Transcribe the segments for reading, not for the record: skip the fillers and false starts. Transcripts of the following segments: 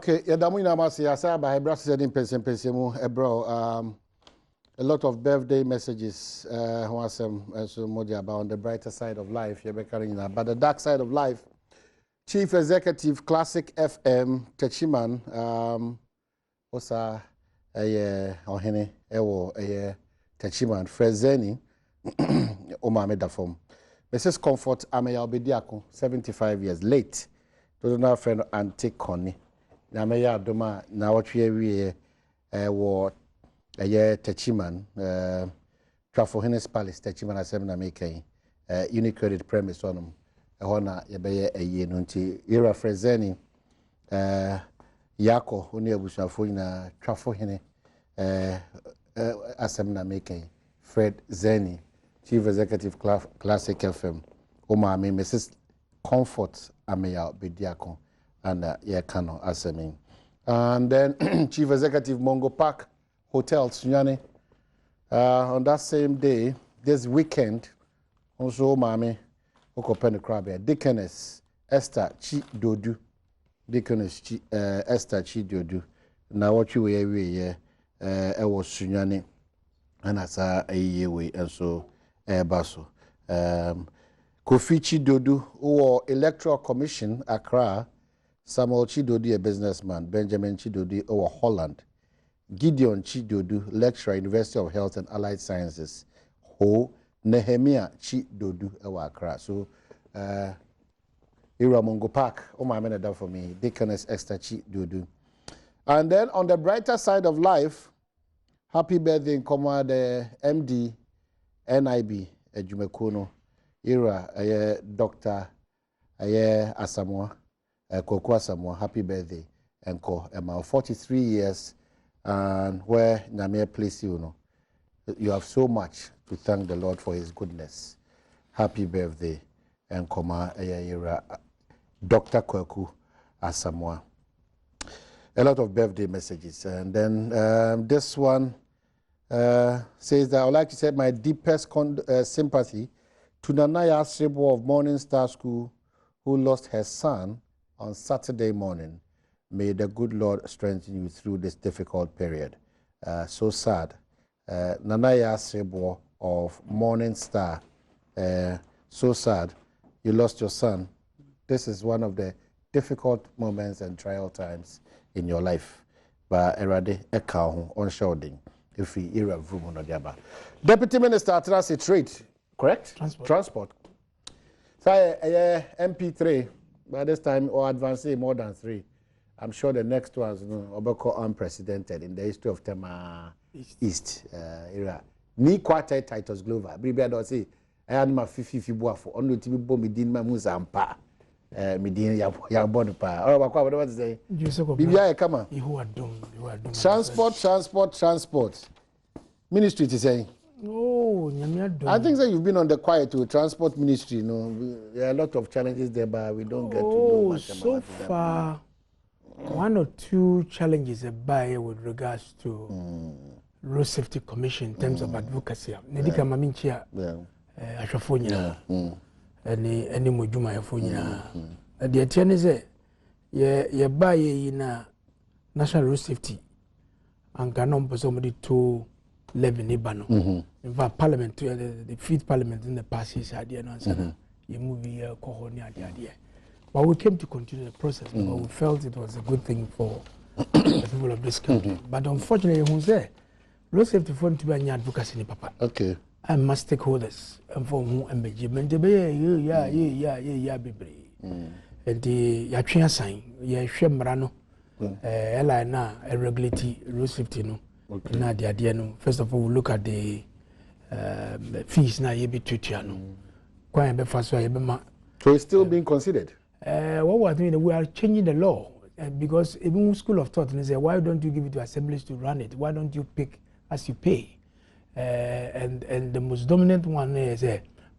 Okay, Yadamina Masiasa by Mpensenpensenmu, bro. A lot of birthday messages, so much about the brighter side of life. But the dark side of life, Chief Executive Classic FM, Techiman, Osa, Ohene, Ewo, Techiman, Frezeni, Omame Dafom. Mrs. Comfort Ameya Obediako, 75 years late. Those are friend Auntie Connie. Nameya Adoma, now what we war a year Techiman, Trafohenes Palace, Techiman Assembly making Unicredit premise on them. A honor a year nunti era Frezeni Yako, Unia Bushafuina, Trafohene Assembly making Fred Zeni, Chief Executive Classic FM, Omami, Mrs. Comfort Ameya Bediako. And Kano Asemin. And then Chief Executive Mongo Park Hotel, Sunyani. On that same day, this weekend, also Mami, Okopeni Krabia, Deaconess Esther Chi Dodu. Deaconess Esther Chi Dodu. Now what you were was Sunyani, and as a year and so Basso. Kofi Chi Dodu, or Electoral Commission, Accra. Samuel Chidodi, a businessman. Benjamin Chidodi, over Holland. Gideon Chidodu, lecturer, University of Health and Allied Sciences. Ho Nehemiah Chidodu, over Accra. So, Ira Mongo Park, my men done for me. Deaconess Esther Chidodu. And then on the brighter side of life, happy birthday in command, MD NIB, Jumekono. Ira, Dr. Asamoah. Kokwa Samoa, happy birthday, and ko 43 years, and where Namia place you know, you have so much to thank the Lord for His goodness. Happy birthday, and koma Dr. Kwaku Asamoah. A lot of birthday messages, and then this one says that I would like to say my deepest sympathy to Nanaya Sebo of Morning Star School, who lost her son on Saturday morning. May the good Lord strengthen you through this difficult period. So sad. Nanaya Sebo of Morning Star. So sad. You lost your son. This is one of the difficult moments and trial times in your life. But Erade Ekau on shoulding. If we era room on the Deputy Minister Atrasi Trade, correct? Transport. So MP3. By this time, or advancing more than 3. I'm sure the next ones, unprecedented in the history of Tema East era. Ni quarter Titus Glover. Bribia do say, I had my 50 for only to be bombed in my Muzampa. Medin Yabonpa. Oh, what to say? Bibia, come on. You are doomed. Transport. Ministry to say. Oh, I think that you've been on the quiet to transport ministry. You know, there are a lot of challenges there, but we don't get to know much about so far, one or two challenges by with regards to Road Safety Commission in terms of advocacy. Nedika maminchia, Ashafonia, any mujuma yafonia. The attorney say, ye buy in National Road Safety, and canon for somebody to levy Nibano. In fact, Parliament, the fifth Parliament in the past years, idea no you move here, idea. But we came to continue the process because we felt it was a good thing for the people of this country. But unfortunately, who's there? Road safety fund to be an advocacy in Papa. Okay. And my stakeholders and for whom engagement to be baby. And the Yachia sign, Shembrano, Elena, a regulatory road safety no. Okay. Now the idea no. First of all, we look at the fees now you be tuition. Quite be fast so it's still being considered. What was doing? We are changing the law because even school of thought and say, why don't you give it to assemblies to run it? Why don't you pick as you pay? And the most dominant one is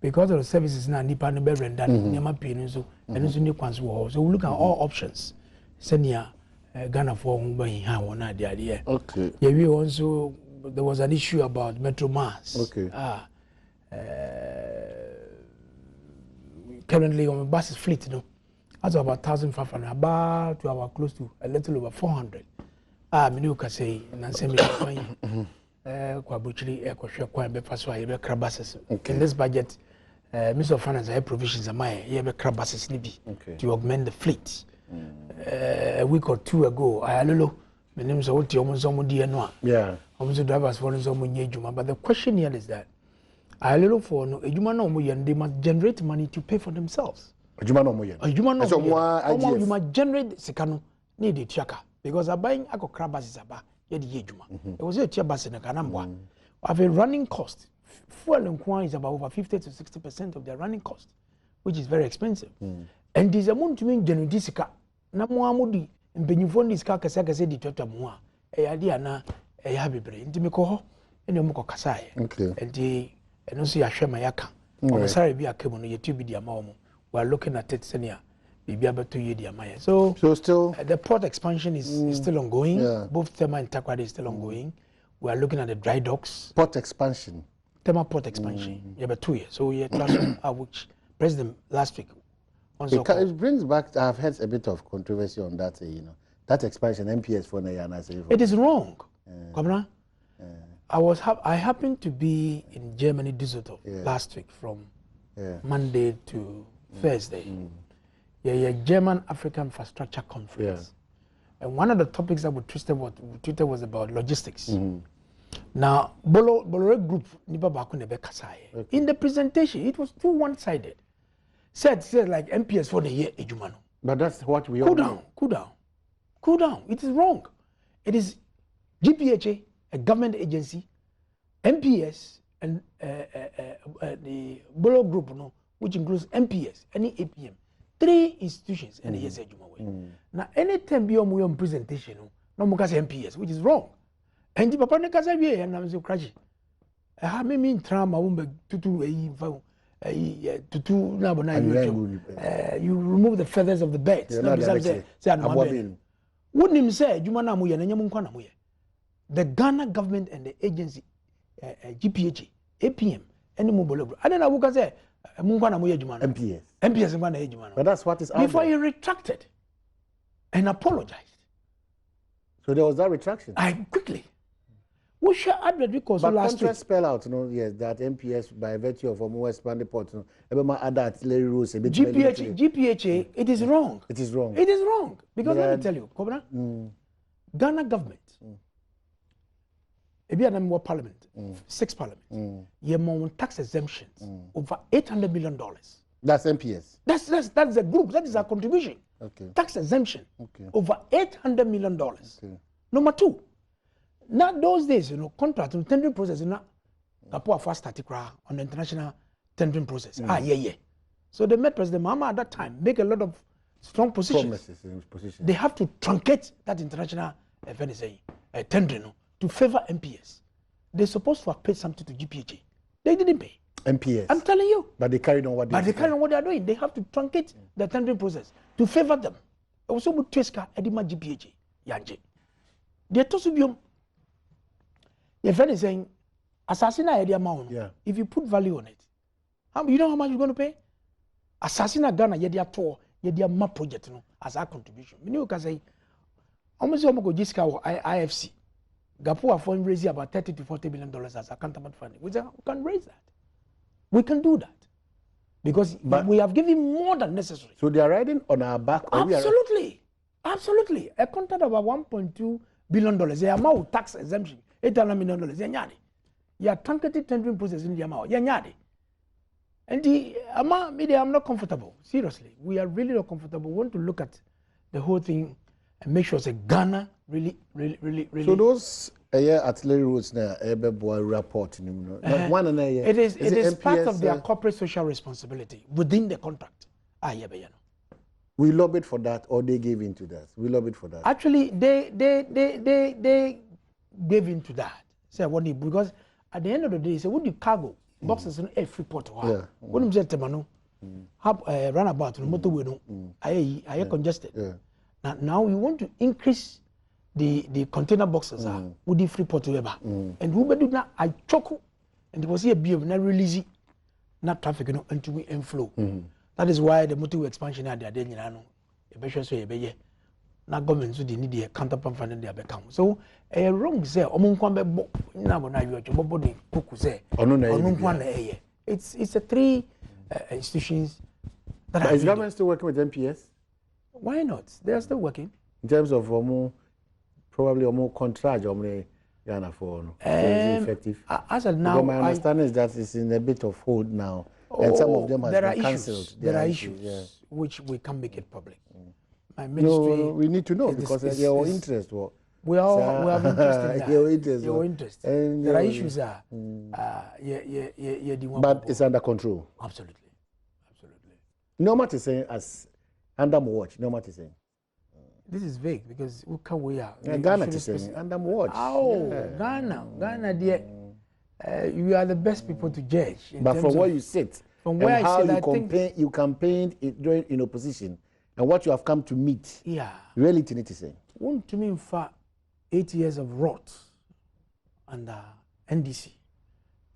because of the services now nipa no be render nyama pay no so and so new ones so we look at all options. Senior Ghana for the idea. Okay. Yeah, we also there was an issue about Metro Mass. Okay. Currently on buses fleet, you know, That's about 1,500, about to our close to a little over 400. Minu ka say na say me kwa buchiri ekwohwe kwa be faso a ye be krabases. In this budget, Minister of Finance have provisions am ye be krabases ni bi to augment the fleet. A week or two ago, I alolo my name is Oti Omonzomo Diano. Yeah. Omonzo drivers for Nzomo Nyejuma. But the question here is that I alolo for no Ejuma no moyen, they must generate money to pay for themselves. Ejuma no moyen. Ejuma no moyen. You must generate sekano need the tiaka because I buying ako crabas is aba ye the Ejuma. It was a tiabas in a kanambwa. Have a running cost. Fuel and coin is about over 50 to 60% of their running cost, which is very expensive. And this amount to mean generate sika. Na muamudi mbenyifo ndi sika kase di tota mu a eyade ana eya bebre ndi mekọ ho ene mu kokasa ye ndi eno so ya hwema yaka ono sare bi akamu no yetu bi di ama omo we are looking at it senior bibi abeto ye di ama ye so still the port expansion is still ongoing. Both Tema and Takoradi is still ongoing. We are looking at the dry docks port expansion port expansion yeah, but 2 years so we are which president last week. It brings back, I've heard a bit of controversy on that, that expansion, MPS for Nayana. It is wrong. I happened to be in Germany, Düsseldorf, last week from Monday to Thursday. Yeah, German African Infrastructure Conference. And one of the topics that we treated was about logistics. Now, Bolo Group, in the presentation, it was too one-sided. Said like MPS for the year Ejumano. But that's what we all know. Cool down. It is wrong. It is GPHA, a government agency, MPS, and the Borough Group, which includes MPS, any APM. 3 institutions, and yes, Ejumaway. Now, any time we on presentation, no more MPS, which is wrong. And the Papa Nekasabi, and I'm so crashy. I mean, trauma, tutu, you remove the feathers of the birds. Wouldn't him say, the Ghana government and the agency, GPHA, APM, any mobile. I don't know who can say, MPS. But that's what is out before he retracted and apologized. So there was that retraction? Quickly. We shall add the because last week spell out, yes, that MPS by virtue of more expanded port, add artillery rules. GPHA, it is wrong. It is wrong. It is wrong because let me tell you, Kobra, Ghana government, parliament, 6 parliaments, you tax exemptions over $800 million. That's MPS. That's the group. That is our contribution. Okay. Tax exemption over $800 million. Okay. Number 2. Now those days, contract and tendering process, Kapua first started on the international tendering process. So they met President Mahama at that time, make a lot of strong positions. They have to truncate that international tendering to favor MPS. They're supposed to have paid something to GPHA. They didn't pay. MPS. I'm telling you. But they carried on what they are doing. They have to truncate the tendering process to favor them. Also with Tweska, Edima GPHA, Yanje. They're to your friend is saying, assassin idea amount. If you put value on it, you know how much you're going to pay? Assassin Ghana, yedia tour, yedia map project, as our contribution. You can say, almost discount IFC. Gapua fundraising about $30 to $40 million as a counterpart funding. We can raise that. We can do that. Because we have given more than necessary. So they are riding on our back. Absolutely. Absolutely. A contract of $1.2 billion. They are more tax exemption. $800 million. You are truncated tendering process in the amount. And I'm not comfortable. Seriously, we are really not comfortable. We want to look at the whole thing and make sure it's a Ghana really. So those artillery roads now, report. It is part of their corporate social responsibility within the contract. We lobbied for that, or they gave into that. We lobbied for that. Actually, they gave into that. Say what because at the end of the day, say what the cargo boxes in a free port. When you say Temano, have runabout no motorway no, I congested. Now we want to increase the container boxes with the free port weba. And who do that I choke and it was here be of not releasing not traffic into inflow. That is why the motorway expansion had the be sure so ye na government so dey need the counterpart funding dey become so wrong say omunkwan be bo na bo na yo bo dey kuku say onunkwan na it's a three institutions that is government still working with MPS? Why not? They are still working in terms of probably more contract Ghana for effective. As of now, because my understanding is that it's in a bit of hold now, and some of them have been cancelled. There are issues which we can't make it public. My ministry. No, we need to know because your interest. We have interest in that. Your interest. Your interest. There are issues but it's under control. Absolutely. No matter saying as under watch. No matter saying. This is vague because we are. Ghana is saying under watch. Oh, Ghana, dear. You are the best people to judge. But from where you sit, from where and how you campaigned during in opposition, and what you have come to meet. Yeah. Reality need to say. Want to mean for 8 years of rot under NDC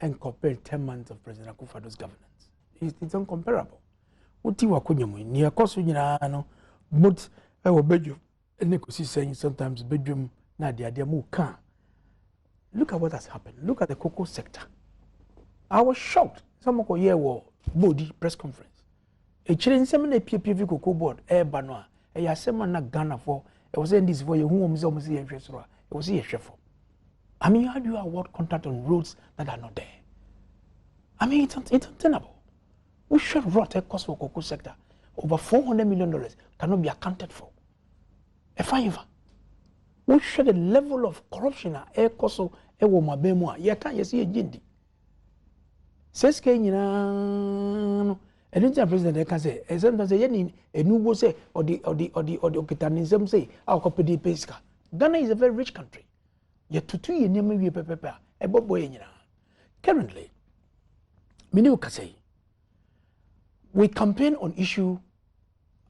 and compare 10 months of President Akufo-Addo's governance. It's uncomparable. What you are doing, near cost no, but I will beg you. And they could see saying sometimes bedroom na dia mu can. Look at what has happened. Look at the cocoa sector. I was shocked. Some of year were body press conference. A children seminar PPV cocoa board air banwa. A yasema na Ghana for. It was in this way. Who was almost a it was a chef. I mean, how do you award contract on roads that are not there? I mean, it's untenable. We should rot a cost for cocoa sector. Over $400 million cannot be accounted for. A favor. We show the level of corruption at air coso ewo mabemwa. You can't see a jindi. Says Kenya. Anytime president can say, sometimes a new say or the Okitanism say, our copy pesca. Ghana is a very rich country. Yet to 2 years, maybe a boy. Currently, Minu say, we campaign on issue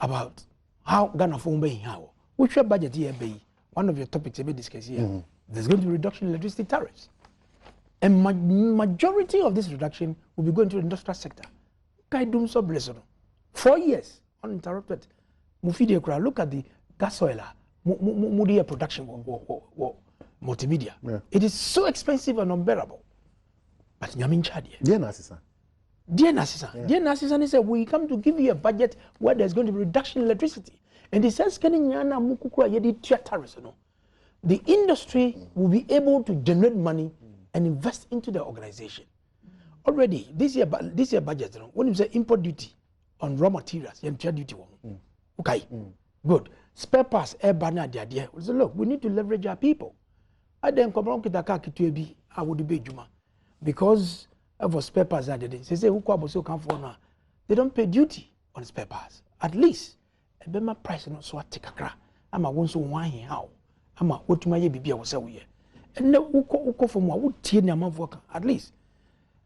about how Ghana phone being how. Which your budget here be one of your topics about this case here. There's going to be reduction in electricity tariffs. And majority of this reduction will be going to the industrial sector. Kaidum sub 4 years uninterrupted. Mufidi look at the gas oil, Mudia production multimedia. Yeah. It is so expensive and unbearable. But Nyamin Chadi. Dear Nassisa. Dear Nassisa said, we come to give you a budget where there's going to be reduction in electricity. And he says, the industry will be able to generate money and invest into the organization. Already, this year budget, when you say import duty on raw materials, duty, okay, good. Spare parts, air banner, the idea. We say, look, we need to leverage our people. I then come around to I would be Juma. Because of spare parts, they don't pay duty on spare parts. At least, a bema price not so take a crack. I'm a one so wine how. I'm a what to my baby was a year. And no uko from what would tea Naman work at least.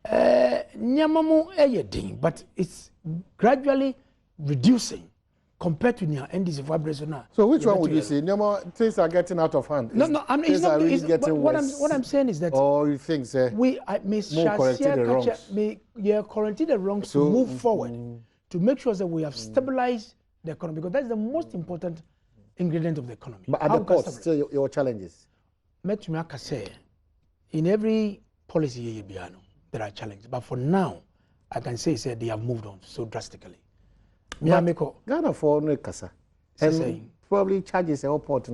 Nyamamu ding, but it's gradually reducing compared to Nya and this vibration. So which one would you say? Things are getting out of hand. No, I mean, it's not really getting worse. What I'm saying is that you think corrected the wrongs to move forward to make sure that we have stabilized the economy, because that's the most important ingredient of the economy. But at the cost, still your challenges. In every policy there are challenges, but for now, I can say they have moved on so drastically. Ghana for no kasa, and probably charges airport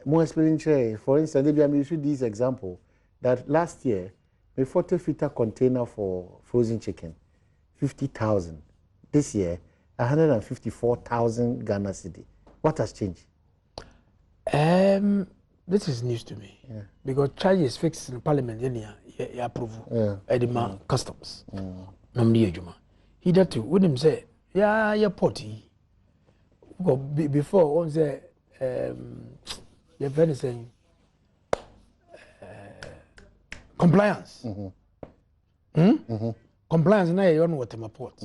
more experience. For instance, maybe I'm using this example that last year, a 40-footer container for frozen chicken, 50,000. This year, 154,000 Ghana cedi. What has changed? This is news to me because charges fixed in Parliament. You approve. Edema customs. He that too. When him say, yeah, potty. Before on say, the friend is saying compliance. Compliance na you know what my port.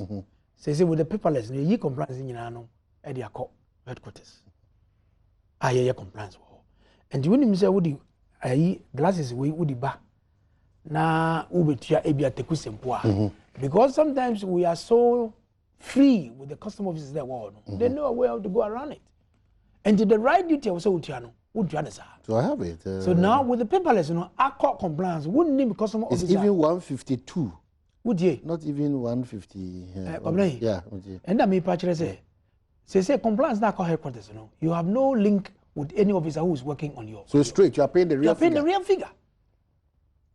Say with the paperless, you compliance in at their headquarters. Yeah, compliance. And when him say would glasses would ba na ubetia ebia teku sempua. Because sometimes we are so free with the custom officers there, they know a way how to go around it. And the right duty was so So I have it. So now with the paperless, our court compliance wouldn't name custom officer. It's even 152. Would you? Not even 150. Yeah. And that may patch say compliance now call headquarters. You have no link with any officer who is working on your. So straight, you are paying the real figure. You are paying the real figure.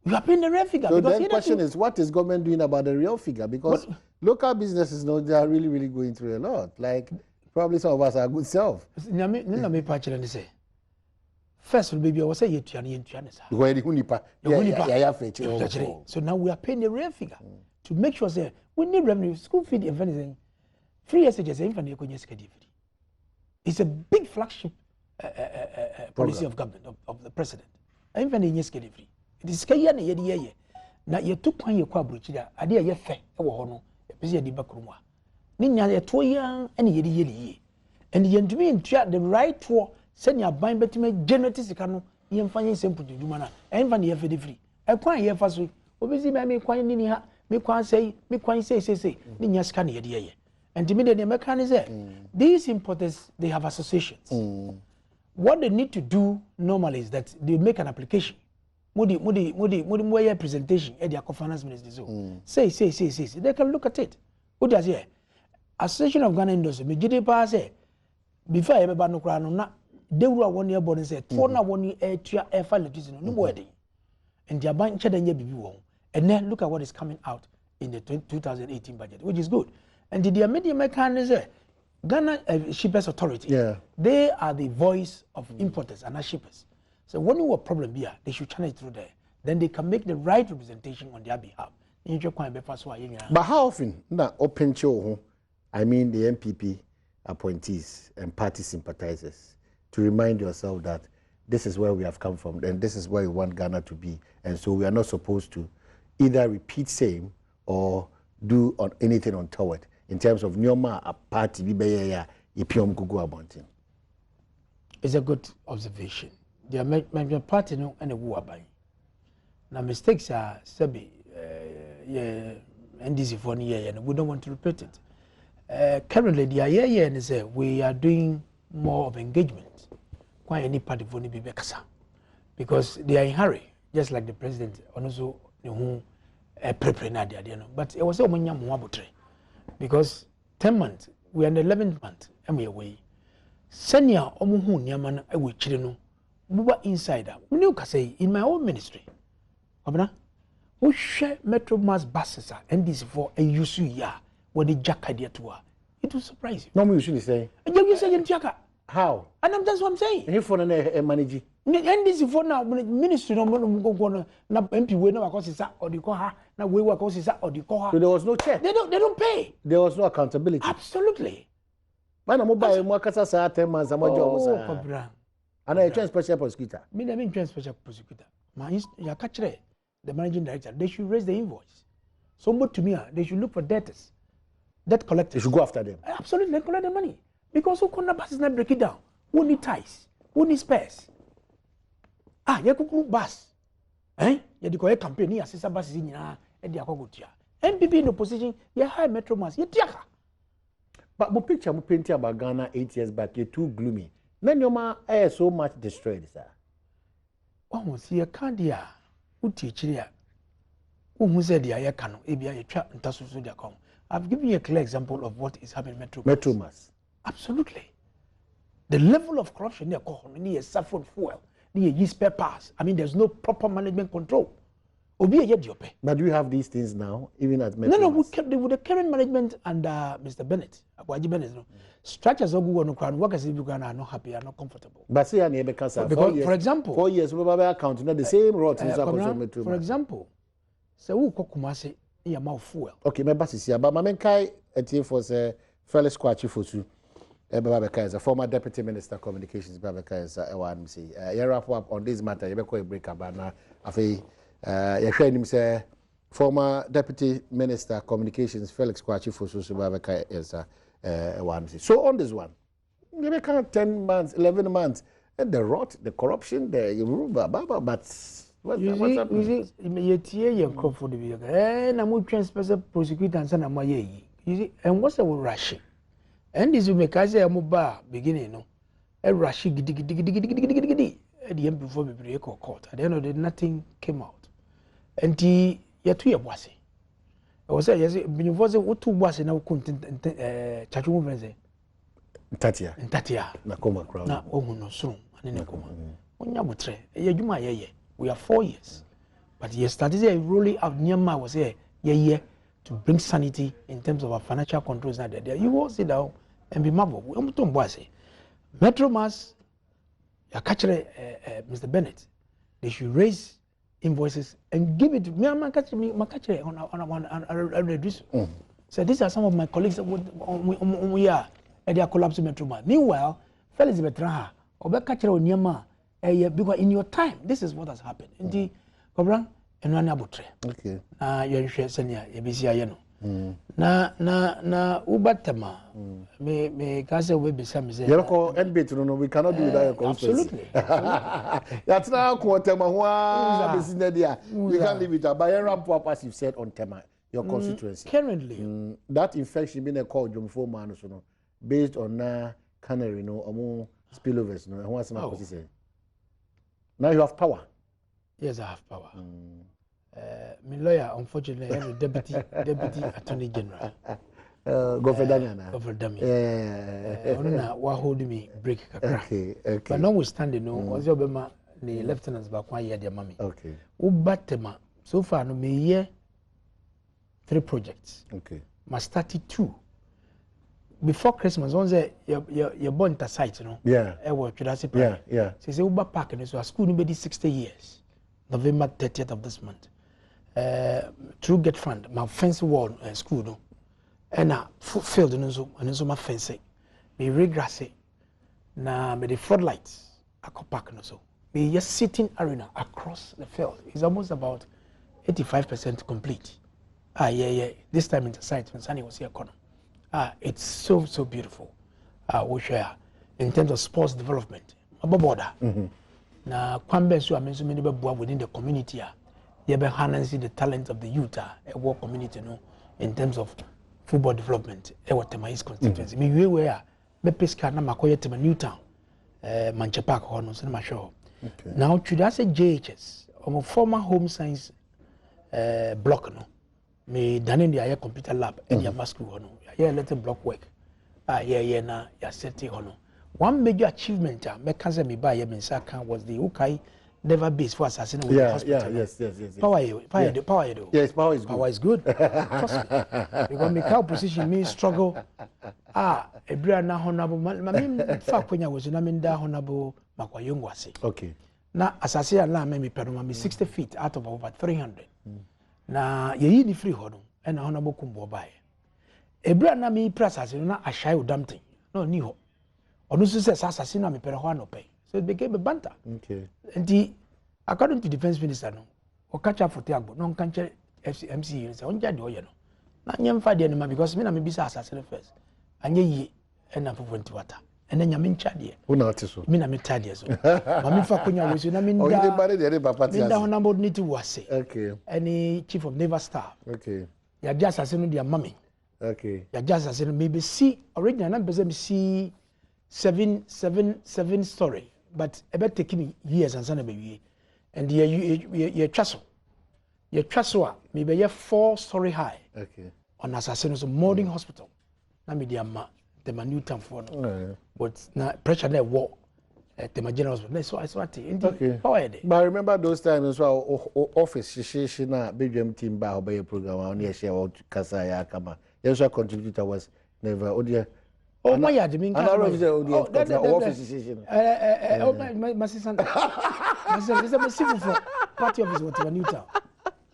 You are paying the real figure. So the question is, what is government doing about the real figure? Because local businesses know they are really, really going through a lot. Like probably some of us are good self. First, baby, I was saying so now we are paying the real figure to make sure that we need revenue, school fee, if anything. Free SHS, it's a big flagship policy of government, of the president. It is Kaya. Now you took one year quabruchida, a dear ye fair, a wono, a busy debakruma. Nina, a 2 year and ye. And the engineer the right to send your bind better make genetics canoe, you find simple to humana, and find ye free. A quite year fast, obviously, may quite Nina, me quite say, Nina scan ye. And to me, the mechanism these importers, they have associations. What they need to do normally is that they make an application. Moody presentation at their finance minister. Say. They can look at it. What does here? Association of Ghana Industry, me jide pa say before I ever no kra no na they were 1 year born say for na 1 year air file electricity no more dey. And their bank check den bibi won. And then look at what is coming out in the 2018 budget, which is good. And the media mechanism Ghana Shippers Authority, they are the voice of importers and not shippers. So when you have a problem here, they should channel it through there. Then they can make the right representation on their behalf. But how often, open show, I mean the MPP appointees and party sympathizers, to remind yourself that this is where we have come from and this is where we want Ghana to be. And so we are not supposed to either repeat same or do on anything untoward in terms of Nyoma, a party, it's a good observation. There are party no and a war by. Now mistakes are sabi NDC for year and we don't want to repeat it. Currently the year and say we are doing more of engagement. Quite any party for be because they are in hurry, just like the president also who but it was so many because 10 months we are in the 11th month and we are away. Senior omuhu niamana ewe chireno buba insider you can say in my own ministry abna we share metro mass buses and this for a usu ya when the jack idea to her it will surprise you. No, we usually say you say in jacka how and that's what I'm saying here for a manager and this for now ministry no go na MP we no because is or the call her na we work because is or the call her so there was no check they don't pay there was no accountability absolutely. When I'm mobile, more kasa sa 10 months, I'm job. And I train special prosecutor. Me, I mean, train special prosecutor. You catch the managing director. They should raise the invoice. Somebody to me, they should look for debtors, debt collectors. They should go after them. Absolutely, collect the money because who can bus is not break it down? Who need ties? Who need spares? You could bus. You do a campaign. You assist bus in your and you go to MPP in opposition. You high metro mass. You take. But my picture, my painting about Ghana 8 years back, you're too gloomy. Then your man is so much destroyed, sir. Oh, see a candia. Who teach here? Who said the Ayakano, ABI trap and Tassu come. I've given you a clear example of what is happening in Metro Mass. Absolutely. The level of corruption there, near saffron fuel, near yeast pass. I mean, there's no proper management control. But do you have these things now, even at Metro? No, we kept with the current management and Mr. Bennett. Structures of Google and workers in Uganda are not happy, are not comfortable. But see, because, for example, 4 years, we have account not the same road. For example, so who Kumasi in your mouth fuel. Okay, my boss is here, but my man Kai was a Felix Kwachi Fosu. Babeka is a former deputy minister of communications. Babeka is a YMC. You wrap up on this matter. You make a break about now. Former deputy minister of communications Felix Kwachi Fosu Babeka is a YMC. So on this one, you make 10 months, 11 months, and the rot, the corruption, the but what's happening? You see, you comfort the vehicle. And I'm going to transfer prosecutor and send a You see, and what's the rushing? And this will make us a mobile beginning, no. A rushing at the end before we break or court. At the end of the day, nothing came out. And the year 2 years was it. I was saying, yes, when you was what 2 was in our content church woman say. Tatia. Nakoma crowd. Na omu no so ane nakoma. Onya butre. Yedwuma ye. We are 4 years. But yes, that is a rolling out Nyama was here to bring sanity in terms of our financial controls. There, you will sit down and be marveled. We don't say Metro Mass, Mr. Bennett, they should raise invoices and give it to me. I'm catching me on reduce. So these are some of my colleagues that we are and they are collapsing Metro Mass. Meanwhile, Felix Betraha, because in your time, this is what has happened. Indeed, Kobran and one abutre. Okay. You share senior, you be see na ubatama. Me kase we be some say. You call NB no we cannot do without your constituency. Absolutely. That's now Tema Hua business there. We can't leave it. By a ramp up as you said on Tema, your constituency. Currently. That infection been a call Jom 4 man so no based on canary no or spillovers no. What's my position? Now you have power. Yes, I have power. My lawyer, unfortunately, I'm deputy attorney general. Go for Damian. Go for Damian. What holding me break? Okay. But notwithstanding, no, was your bema the lieutenants back 1 year, dear mommy. Okay. Ubatema. So far, no me year 3 projects. Okay. My started 2. Before Christmas, once you're born to site, you know. Yeah. I work with us. Yeah. So say Uba Park, and so a school nobody 60 years. November 30th of this month. Through Get Fund, my fence wall school, no. And field and so my fencing. Me regrass na me the floodlights. I could park no so. Me just sitting arena across the field. It's almost about 85% complete. Yeah. This time in the site when Sunny was here corner. It's so beautiful. We share in terms of sports development. Border. Na kwambe so amenso many be within the community you be harnessing the talent of the youth a work community no in terms of football development e what my constituency me we me Fiscal na makoye tema Newtown Manchester Park hono so na show. Now should I say JHS or former home science block no me done in the computer lab and your mask hono yeah let block work yeah na ya setting hono. One major achievement me buy Mensaka was the Ukai never base for assassin with the hospital. Yes. Power. Yes, power is good. Power is good. Trust me. Because my cow position me struggle. Ebria na honorable mami fa kwenya was na minda honorable makwayongwase. Okay. Na assassin la me pedoma me 60 feet out of over 300. Na ye ni free hono and honorable kumbo buy. Ebria na me press assassin na ashai udamting. No ni ho. Onu so say assassin na me pere ho anope. So it became a banter. Okay. And according to defense minister no, o catch up for Tiagbo, no can check MCU say onja de oye no. Na nyemfa de no because me na me bisa assassin first. Anye yi and na for 20 water. And then nyame ncha de. Who na ate so? Me na me tade so. Ma me fa konya we so na me nda. O de bare de papa ti ase. Me nda honorable need to wase. Okay. Any chief of naval staff. Okay. Ya just assassin no dia mami. Okay. Ya just assassin maybe see original na be say me see 7 story, but about taking years and son baby. And you trust maybe you 4 story high. Okay. On Assassin's Modern Hospital. Na me the Newtown for no. But na pressure there war at the general hospital. So I saw it. Okay. But I remember those times as well. Office she na Badwam team ba obey program on here share out kasa ya kama. Yes, our contributor was never odia. Oh my God! I mean, office association. My sister, my civil for party office what Newtown.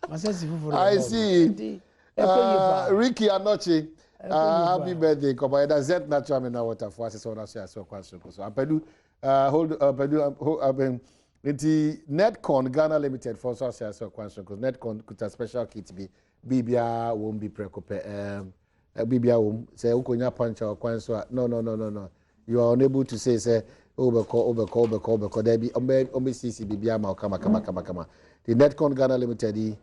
My sister for. I see. Ricky Anoche, happy birthday! Commander Z natural me na water for us so so question so. Apedu hold the Netcon Ghana Limited for so question because Netcon could a special kit be Bibia won't be preoccupied. Bibia say ukonya punch or kwan so no you are unable to say overcall there be CC Bibia ma kama the Netcon Ghana Limited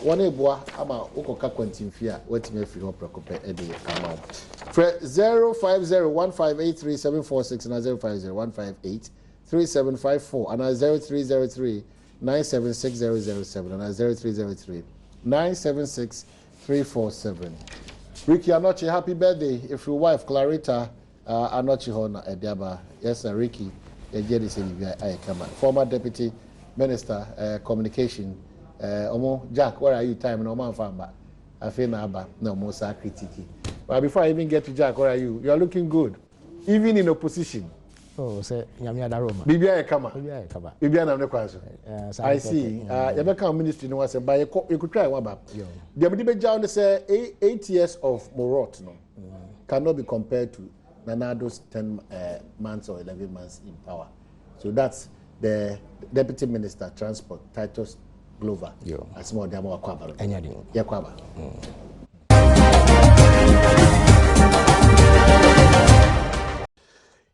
one eboa ama ukoka kwantimfia wetime free hop prekope ede ama 05015837446 na 050158374 and 0303976007 and 0303976347. Ricky Anochi, happy birthday. If your wife Clarita Anochi Hona Ediaba, yes, sir, Ricky, former Deputy Minister, Communication. Omo Jack, where are you? Time no man famba. I feel na no more critiquing. But before I even get to Jack, where are you? You are looking good, even in opposition. Oh, say Nyamia Daroma. Bibia Ekama. Bibia na mnekwaso. I see. Yabeka ministry no was by you could try one ba. The Abdibe John say 8 years of Morot no cannot be compared to Nanado's 10 months or 11 months in power. So that's the Deputy Minister Transport Titus Glover. As more than more kwaba. Yeah, kwaba.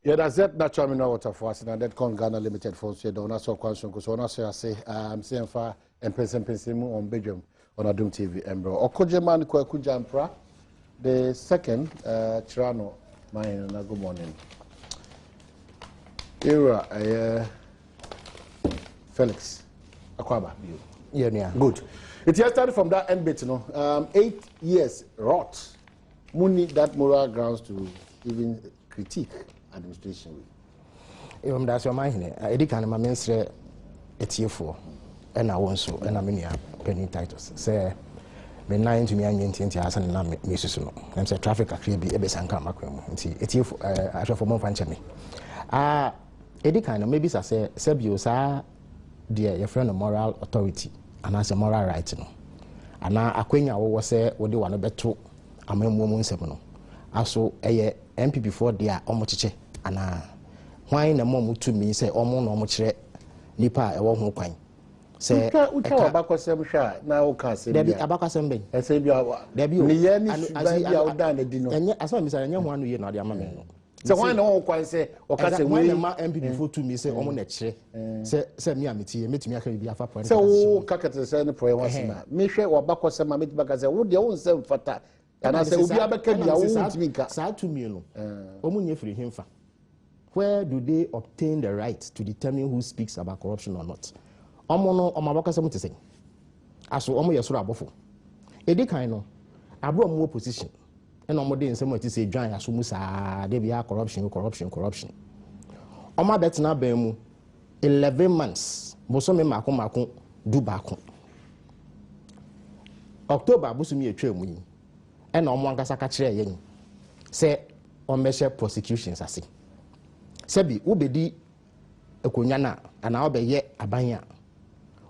Yeah, that's it. Natural mineral water for us, and that con Ghana Limited for us. Don't so question because I say I'm saying for Mpensenpensenmu on Badwam on Adom TV. Embro Okojeman Kwakujampra, the second Chirano. Mine na good morning. Era Felix Akwaba. Yeah. Good. It has started from that end bit, 8 years rot. Money that moral grounds to even critique administration. That's your mind. I did kind of my minister at year 4, and I want so, and I mean, penny titles. Say, when 9 to me, I'm in 20 hours and I'm Mrs. I'm say traffic actually be a bit and come back. It's you for more punching me. Eddie kind of maybe I say, Sebio, dear, your friend of moral authority, and as a moral right. And now, a queen, I was say, what do you want to bet to a man woman seven? Also, a MP before they are omochiche, and why na mom to me say, omo no mochre, nipa, a woman quine. Say, Abacosem sha, now can't say, there be Abacosem Ben, and say, there be done a dinner. And as long as I know one year, not the man. So why no quite say, or can say, when the MP before to me say, omo neche, say me, meet me, I can be a point. So, Cacat send prayer once in a Misha or Bacosem, I meet back as I would your own self for that. And I said, we are back in the sad to me, omunye free him. Where do they obtain the right to determine who speaks about corruption or not? Omono omabaka samu say. Aso omo yesoro abofo. Edi kan no, abro mo opposition. And omo dey nsemo ti say dwan aso mu saa, dey be corruption. Omo betina ban mu 11 months. Bosome mako du bako. October bosumi etwa mu yi. And no one can catch say on measure prosecutions. As Sebi, Ubedi Ekonyana, and I'll be yet a banya.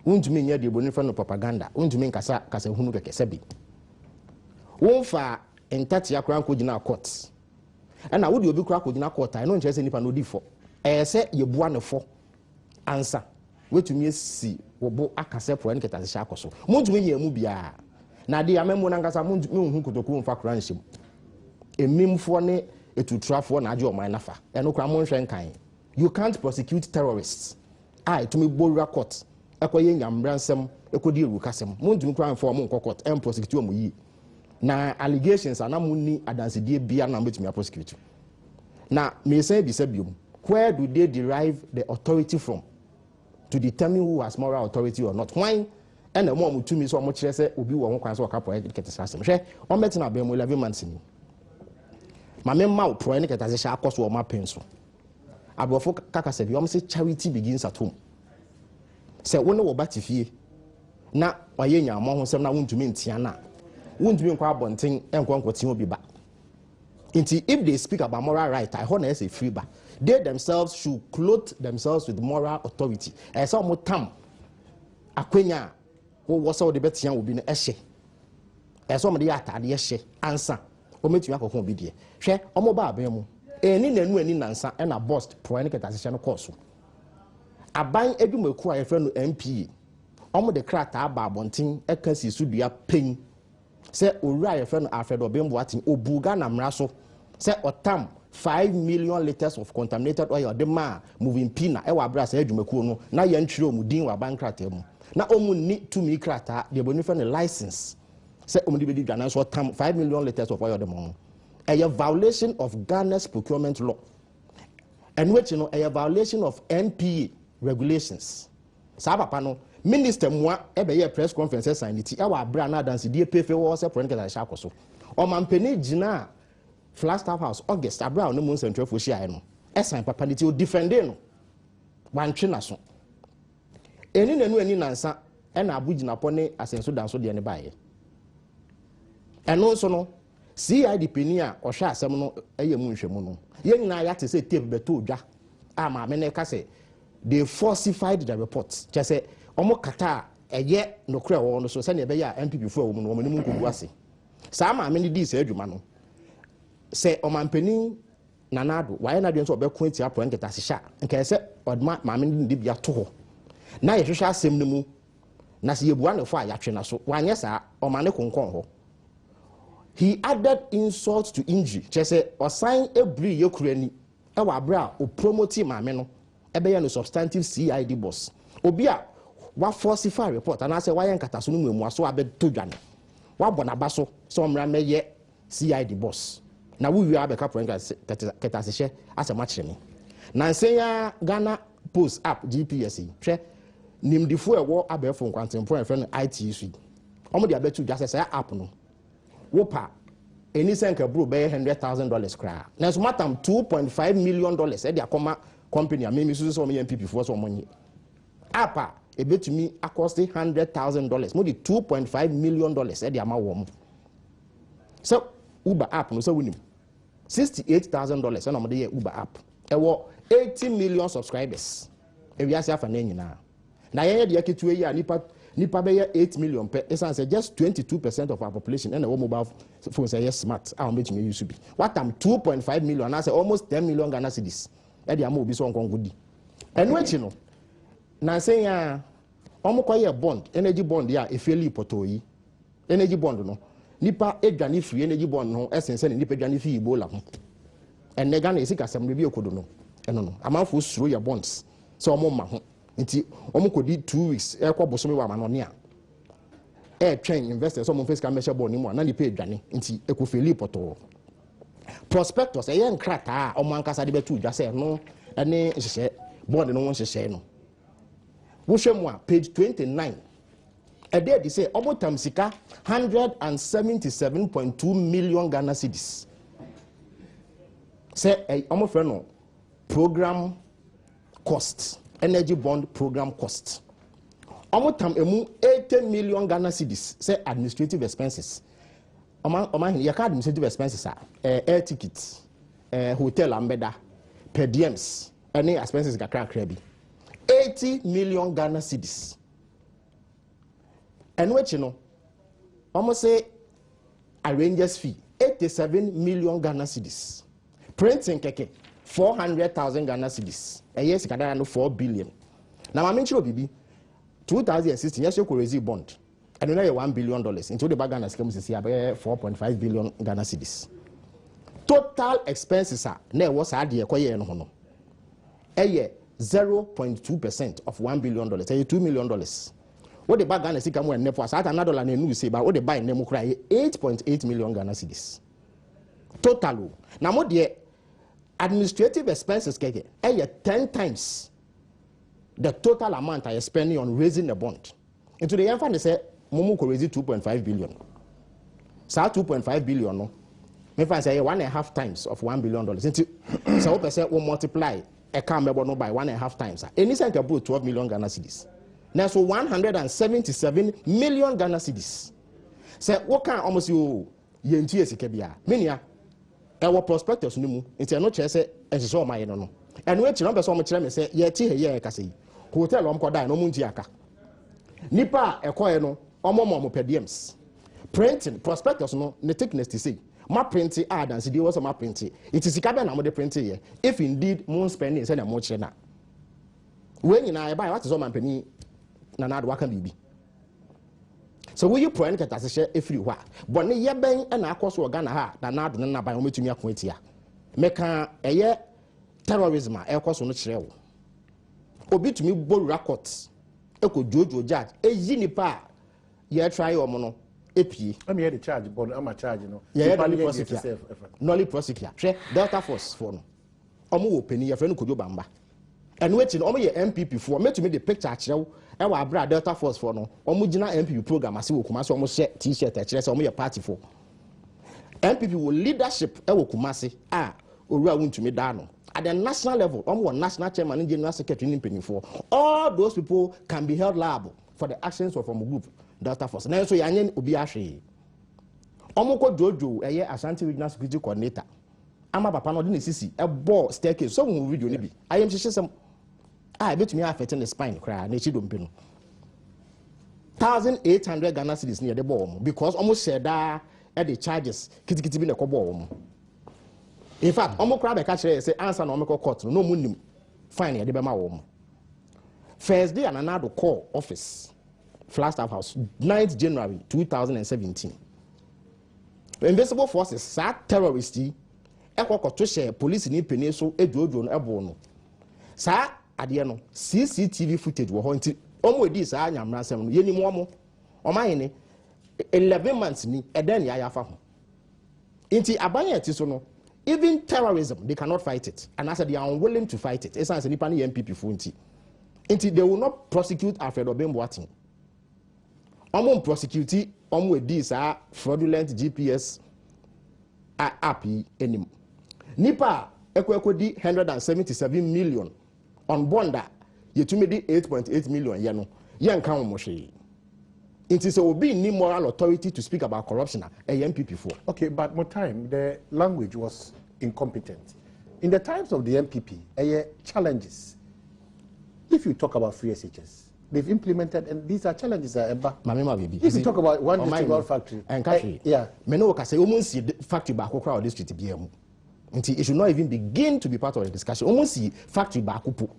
Won't mean the bonifant propaganda, won't mean Casa Hunuka Sebi. Won't far in Tatia Crown Kudina courts. And I would you be crack within a court, I don't just any panodi for. I say you one of 4 answer. Wait to me see, Wobo Akase for any cat as a shack or so. Won't mean ye mubia. Na di amemo nangasa mu kutoku mfa kranshim emimfo ne etutrafo na age o man nafa eno kra mo nhwen kan you can't prosecute terrorists to me borua court ekoye nyambransem ekodi erukasem mo ntumi kra mfa mo court em prosecute mo yi na allegations ana mo ni adansede bia na metumi prosecute na me say bi sabiom where do they derive the authority from to determine who has moral authority or not? Why? And the more to me so much say obi wo ho kwan so ka point get system hwe o metina be mo 11 months ni ma me ma pro ne keta se akoso o ma penso abrofo kaka se bi o say charity begins at home se wo ne wo batifie na waye nya mo ho sem na wontumi ntia na wontumi nkwa abonten enkonkoti obi ba nti if they speak about moral right I honor as a free ba they themselves should clothe themselves with moral authority as some tam akwenya was all the best young will be eshe. As some of the atade eshe answer. O metu akoko bi de. Hwe omo ba abemu. Eni nanu ani nansa e na boss pro any ketasesha no course. Aban edumaku a friend MP. Omo de krata aba abonten e kan si sudua pen. Se owura ye friend Alfred Obembo atin obuga na mra so. Se otam 5 million liters of contaminated oil de ma moving pina e wa bra se edumaku no na ye ntwire omudin wa ban krata mu. na omu ni to me krata de boni for the license say omu di be dwane so tam 5 million liters of oil dem on a violation of Ghana's procurement law and which a violation of NPA regulations sa papa no minister mwa ebe ye press conference sign it e wa bra na dance die pefe wo se point keta sha koso o mampeni gina Flagstaff House August abra no mu central fo shia no e sign papa ni ti o defend no wantwe na so eni nanu ani nansa e na abugina po ne asenso danso de ne baaye eno so no CID peni a ohwe asem no eye mu nhwemu no ye nyina ya te se tape beto odwa ama me ne ka se they falsified the reports just say omo kata eye no kra wo no so se ne be ya MPP fo wo mu no omo ni mu nkogu ase sa ma me ni di se adwuma no se omampeni nanado waye na dwen so obekon ati apro nketa sehya nka se odma ma me ni di bia to ho na ye hwehwe asem no mu na se yebua ne fo a yatwe na so wanye sa omane konkon ho. He added insult to injury just say osan ebri yekurani e wa bra o promote ma me no ebe ye no substantive CID boss obi a wa falsify report and I say why nkata so no mu aso abeto dwane wa bona baso so mra meye CID boss na we wi abeka point keta se hye asema kire me na nsenya Ghana Post app GPS hwe nimdifo ewo abefo nkwantempo en friend ITC omo de abetu dwa say app no wopa any senka bro be $100,000 kra na so matam $2.5 million e de akoma company a me so me MPP for so money apa e betumi cost $100,000 mo di $2.5 million e de ama wo mo so Uber app no so winim $68,000 e no mo de Uber app e wo 80 million subscribers e wi ase afa na nyina na ye de yaketu yi a nipa be 8 million per essence just 22% of our population and our mobile phones are smart I bet you use be what am 2.5 million I say almost 10 million Ghana cedis e dey am obi so nkon gudi enu echi no na say ya omokoye bond energy bond ya efeli poto yi energy bond no nipa edwane free energy bond no essence ne nipa edwane fi ibola ho enne Ghana esika sem bi okodo no eno no amanfo suro ya bonds so omo ma ho nti omukodi 2 weeks e kwa bosome wa manone a e twen investors so mo Fiscal measure board ni mu na ni pay dwane nti ekofeli poto prospectus e yen krata omo ankasa de betu dwa se no ene hyehyɛ board no won hyehyɛ no wo hwemu a page 29 e dey say omo tam sika 177.2 million Ghana cedis say omo frɛ no program cost energy bond program cost omotam emu 80 million Ghana cedis say administrative expenses oman ya ka administrative expenses air tickets hotel ambeda per diems any expenses kakra bi 80 million Ghana cedis and which no almost say arrangers fee 87 million Ghana cedis printing keke 400,000 Ghana cedis. A year sikadara no 4 billion. Na ma menchiro bibi 2016 yes you receive bond. And now $1 billion into the Ghana scheme is 4.5 billion Ghana cedis. Total expenses are na was ade ekoye no no. 0.2% of $1 billion. $2 million. What the Ghana sika mo enefo asa another dollar na nu say but what the buy nemu kra 8.8 million Ghana cedis. Total. Na mo de administrative expenses keke 10 times the total amount I spending on raising the bond. Into the end, they say Momu could raise 2.5 billion. So 2.5 billion no. Me fan say 1.5 times of $1 billion. Into so person will multiply a can no by 1.5 times. Any cent about 12 million Ghana cedis. Now so 177 million Ghana cedis. Say what can almost you yentie sikebia. Menia our prospectus no mu nti no che se enhyeso ma ye no eno echi no be so mo kire me se ye ti he ye ka se hotel om koda no mu nti aka nipa ekoye no omo per diems printing prospectus no ne thickness to say ma printing dance dey was ma printing it is sika be na mo de printing here if indeed mo spending say na mo kire na we nyina e buy what is all man pani na na do aka bibi. So we you point at as a every wa but ne ye ben na akoso Ghana ha na ado na ban o metumi akoatia meka eye terrorism e koso no kire wo obi tumi bo records eko jojo judge eyi nipa ye try omo epie I'm here the charge but I'm a charge no yeah nolly prosecutor hwe Delta Force for no omo wo peni ye friend Kojo Bamba and wetin omo ye MPP for metumi the picture akyerew e wa abra Delta Force for no omo gina MPP program ase wo Kumasi omo share t-shirt akyerew se omo ye party for MPP will leadership e wo Kumasi owura wuntumi da no at the national level omo national chairman and general secretary in for all those people can be held liable for the actions of omo group Delta Force na so yanyen obi ahwe omo ko jojo eye Ashanti Regional Security Coordinator ama papa no de sisi e ball staircase so wo video ni bi ayem hyehyesem betumi affect the spine kra na chi dompe no 1800 Ghana cedis near the ball because almost said that at the charges kitikiti bi na ko ball in fact omo kra be ka kire say answer na omo court no munim fine ya de be ma wo first day another call office Flagstaff House 9th January 2017 invisible forces sa terrorists ekokoto share police ni peni so eduodo no ebo no sa ade no CCTV footage wo ho nti omo edi sa anyamra sem no yeni mo oman ni 11 months ni eden ya yafa ho nti abanya ti so no even terrorism they cannot fight it and I said they are unwilling to fight it essence nipa ni MPP fu nti they will not prosecute Alfred Obemboatin omo prosecute omo edi sa fraudulent GPS app enim nipa ekwe di 177 million on bonda yetumi di 8.8 million ye no ye nka wo mo hwe it is obi ni moral authority to speak about corruption MPP for okay but more time the language was incompetent in the times of the MPP challenges if you talk about free SHS they've implemented and these are challenges if you talk about one district factory and country yeah me no ka say almost factory ba akokra or district bia mu nti it should not even begin to be part of the discussion almost factory ba akopo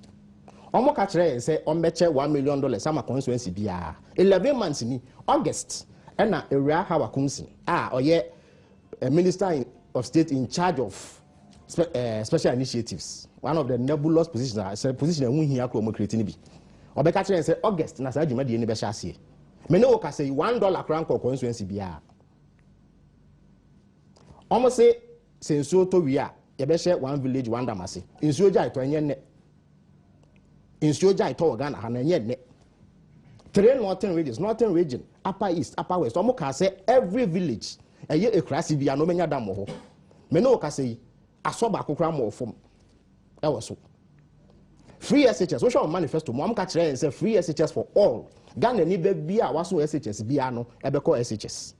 omo ka kire say ombeche $1 million sama constituency bia 11 months ni August na area hawa kunsi oye minister of state in charge of special initiatives one of the nebulous positions position hu hia ko mo create ni bi obeka kire say August na sa dwuma de ni be sha ase me no ka say $1 kran ko constituency bia omo say senso to wi ye be share one village one damase insuo jai to enye ne insuo jai to Ghana ha na enye ne three northern region upper east upper west omo ka say every village eye ekrasi bia no menya dam ho me no ka say asoba akokra mo fom e wo so free SHS social manifesto mo am ka kire say free SHS for all Ghana ni be bia waso SHS bia no e be call SHS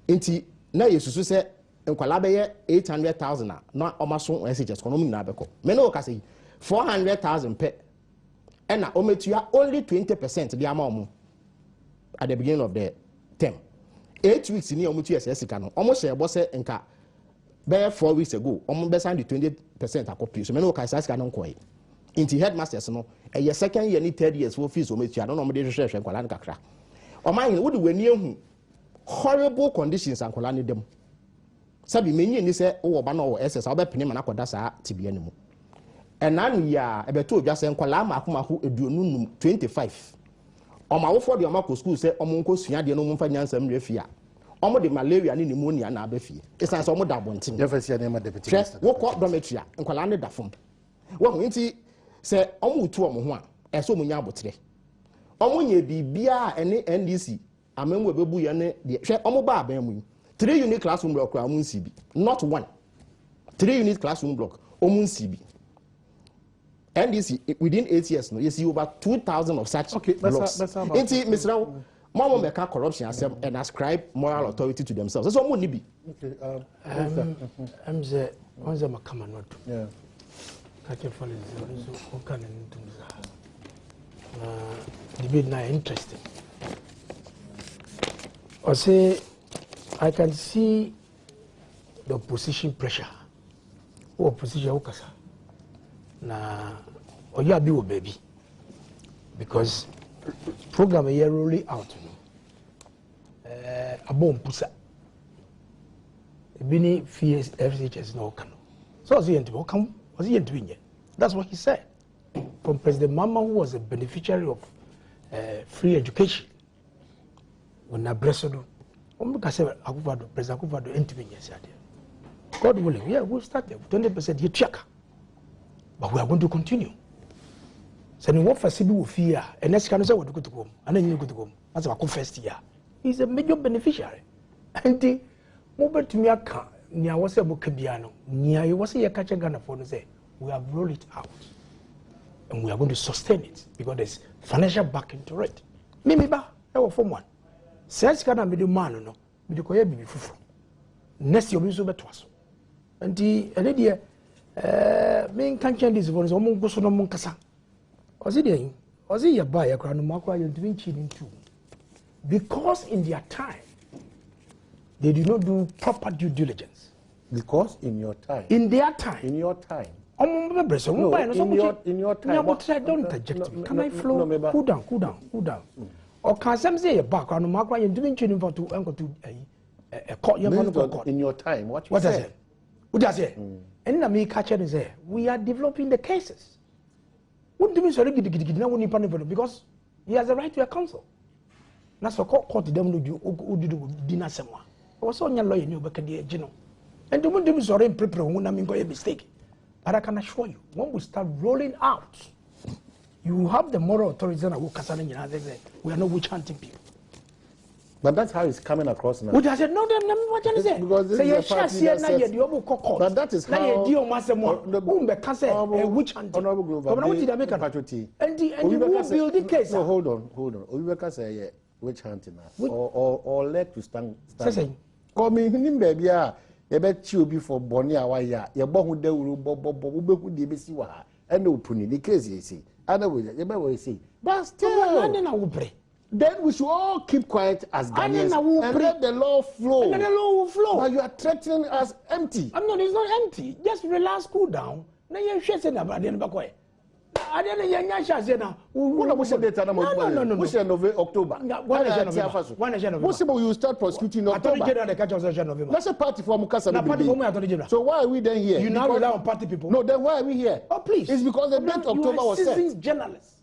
inti na yesusu se nkwala be ye 800,000 na omaso SHS kono mu na be ko me no ka say 400,000 pe and ometua only 20% the amount at the beginning of the term 8 weeks ni ometua SSK no almost share boss nka be 4 weeks ago be sign the 20% akopio so me no ka SSK no nkoy inti headmasters no a second year ni third years for fees ometua no me dey hwehwe nkwala nkakra oman wo de wani ehu horrible conditions ankwala ne dem sabi menyi ni se wo ba no wo SS obepene mana koda saa tibia ne mu enanu ya ebeto odwa se nkwala makomako eduonunum 25 omawofo de omako school se omonko sua de no mfa nyansam refia omo de malaria ne pneumonia na abafie esan se omo da bontin defesia ne ma deputy minister wo ko dormitory nkwala ne da fom wo hu nti se omo utu omo ho a eso munya abotre omo nya bibia ene NDC amemu ebebu ye ne de hwe omo ba aban mu 3 unit classroom block amun CB not one 3 unit classroom block omun CB NDC within 8 years no you see over 2,000 of such blocks inti Mr. Mama make corruption and ascribe moral authority to themselves so mo ni bi okay I'm the ones that come not yeah catch for so can debate na interesting I say I can see the opposition pressure opposition ukasa na oya bi wo baby because program here rolling out abom pusa ebini fees FHS no kan so was he into come was he into that's what he said from President Mama, who was a beneficiary of free education. When I blessed him, President Akufo-Addo, God willing, yeah, we'll start there. 20% here check. But we are going to continue. So what for CB fear and next can say what to go to home and then you go to home. That's our first year. He's a major beneficiary. And the mobile to me near was a book near you was a catcher gun for say we have rolled it out and we are going to sustain it because there's financial backing to it. Maybe ba form one. Says can I be the man no be the koye be fufu. Next year we so beto aso. And the idea me can change this for so mo go so no mo kasa. Ozi ya buy a crown makwa you doing cheating too. Because in their time they did not do proper due diligence. Because in your time. In their time. In your time. No, in your time. Don't interject me. Can I flow? Cool down. Or can some say a back on Mark Ryan doing tuning for to uncle to a court? In your time, what does it? What does it? And let me catch it and say, we are developing the cases. What do you mean, because he has a right to a counsel. That's a court them who did dinner somewhere. I was on your lawyer, you back at the general. And the one is already prepared when I'm going to mistake. But I can assure you, when we start rolling out, you have the moral authority and we are not witch hunting people. But that's how it's coming across now. What I said, no, what I said. Because this is a party that says, but that is how witch hunting. And you will build the case. No, hold on. Obibeka say witch hunting or let to stand. Come in, baby. You bet you before Bonnie Awaya, your bohu de Ubu de Besiwa, and no puni, the case you see. Otherwise, you may say, but still, then we should all keep quiet as Ghanaians and let the law flow. And the law will flow. But you are threatening us empty. I'm not, it's not empty. Just relax, cool down. Now you're shaking about the end of the way. I didn't hear now. No. Which end of October? Possible you start prosecuting October. That's a party for Mukasa. So why are we then here? You now rely on party people. No, then why are we here? Oh, please. It's because the date October was set. Journalists.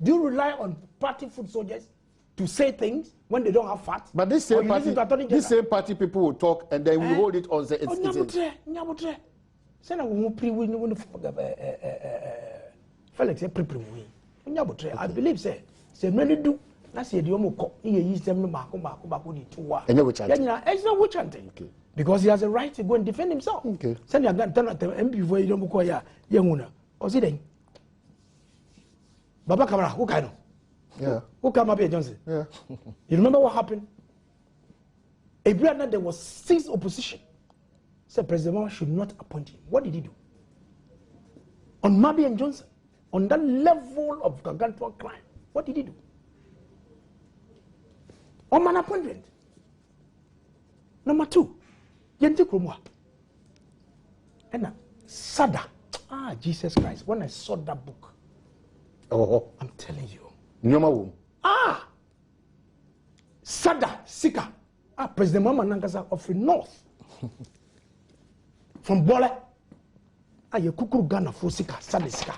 Do you rely on party foot soldiers to say things when they don't have facts? But this same party people will talk and then we hold it on the Felix, I believe, say many do. That's the Omo. He used them to it's not witch hunting. Because he has a right to go and defend himself. Okay. Send your gun, turn at the MP for you don't go ya, young or sitting. Baba Kamara, who kind of? Yeah. Who come up here, Johnson? Yeah. You remember what happened? There was 6 opposition. Said President Mama should not appoint him. What did he do? On Mabi and Johnson, on that level of gargantuan crime, what did he do? On an appointment. Number 2, Yenti Krumwa. And Sada. Jesus Christ. When I saw that book, I'm telling you. Sada, Sika. President Mama Nankasa of the North. From Bole. You kukuru Ghana for Sika, Sada Sika.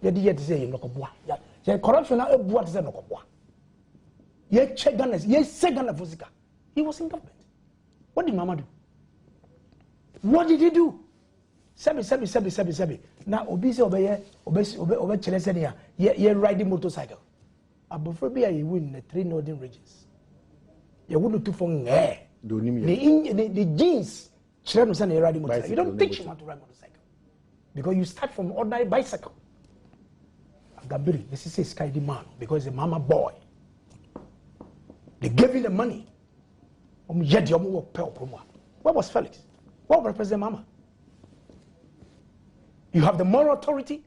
Yet say you no corruption now what is no kobwa. Ye check Ghana, ye say Ghana for Sika. He was in government. What did Mama do? What did he do? Sebi. Now obese obey Chelesenia, ye riding motorcycle. Abophobia you win the 3 northern regions. You wouldn't do for the genes. Children riding motorcycle. You don't teach him how to ride motorcycle. Because you start from ordinary bicycle. Gabiri, this is a sky man because he's a mama boy. They gave him the money. What was Felix? What was President Mama? You have the moral authority.